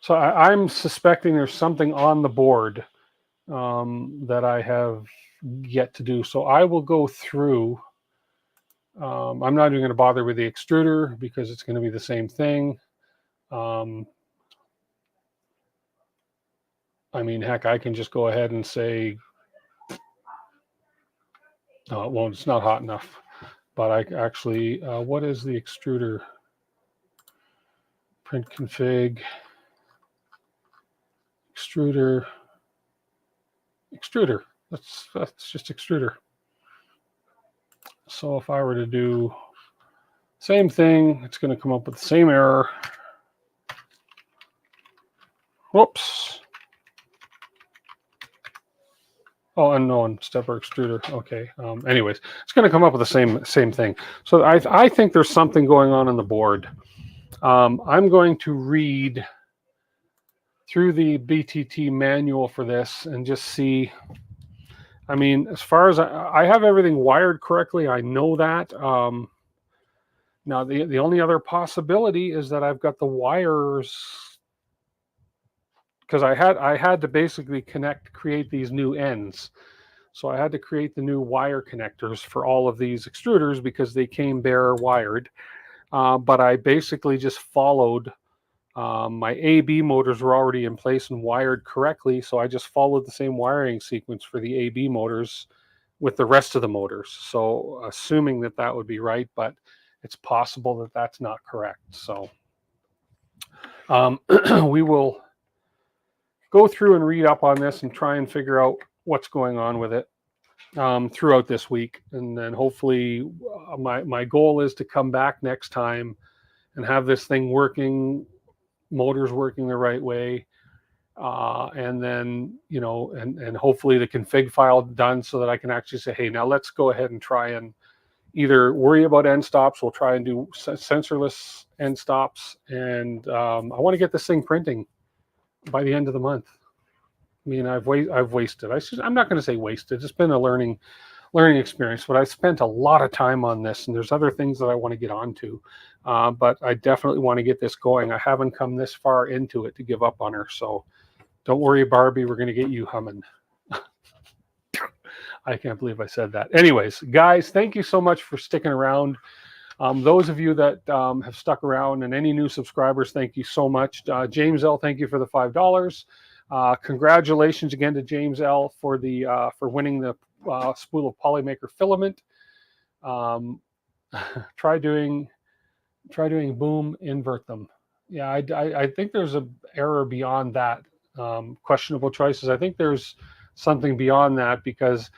So I'm suspecting there's something on the board that I have yet to do. So I will go through. I'm not even going to bother with the extruder because it's going to be the same thing. I mean, heck, I can just go ahead and say, no, it won't. It's not hot enough. but I actually, what is the extruder? Print config, extruder. That's just extruder. So if I were to do same thing, it's going to come up with the same error. Whoops. Oh, unknown stepper extruder. Okay. Anyways, it's going to come up with the same thing. So I think there's something going on the board. I'm going to read through the BTT manual for this and just see. I mean, as far as I have everything wired correctly, I know that. Now, the only other possibility is that I've got the wires, because I had to basically create these new ends. So I had to create the new wire connectors for all of these extruders because they came bare wired. But I basically just followed. My AB motors were already in place and wired correctly, so I just followed the same wiring sequence for the AB motors with the rest of the motors. So assuming that that would be right, but it's possible that that's not correct. So we will go through and read up on this and try and figure out what's going on with it throughout this week. And then hopefully my goal is to come back next time and have this thing working, motors working the right way. And then, you know, and hopefully the config file done so that I can actually say, hey, now let's go ahead and try and either worry about end stops. We'll try and do sensorless end stops. And I want to get this thing printing by the end of the month. I mean, I've wasted. I'm not going to say wasted. It's been a learning experience, but I spent a lot of time on this, and there's other things that I want to get onto. But I definitely want to get this going. I haven't come this far into it to give up on her. So don't worry, Barbie, we're going to get you humming. I can't believe I said that. Anyways, guys, thank you so much for sticking around. Those of you that have stuck around, and any new subscribers, thank you so much. James L., thank you for the $5. Congratulations again to James L. for winning the spool of Polymaker filament. Try doing boom, invert them. Yeah, I think there's an error beyond that. Questionable choices. I think there's something beyond that, because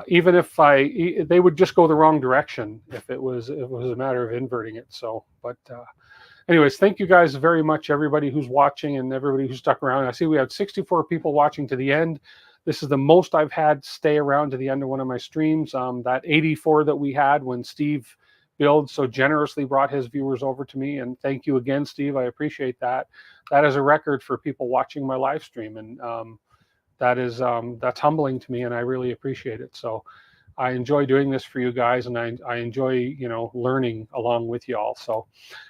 even if they would just go the wrong direction if it was a matter of inverting it. So, but anyways, thank you guys very much, everybody who's watching and everybody who stuck around. I see we have 64 people watching to the end. This is the most I've had stay around to the end of one of my streams. That 84 that we had when Steve Build so generously brought his viewers over to me, and thank you again, Steve. I appreciate that. That is a record for people watching my live stream, and that's humbling to me, and I really appreciate it. So I enjoy doing this for you guys, and I enjoy, you know, learning along with you all. So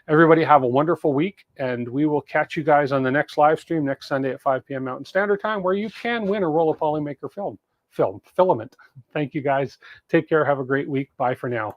everybody have a wonderful week, and we will catch you guys on the next live stream next Sunday at 5 p.m. Mountain Standard Time, where you can win a roll of Polymaker filament. Thank you guys. Take care. Have a great week. Bye for now.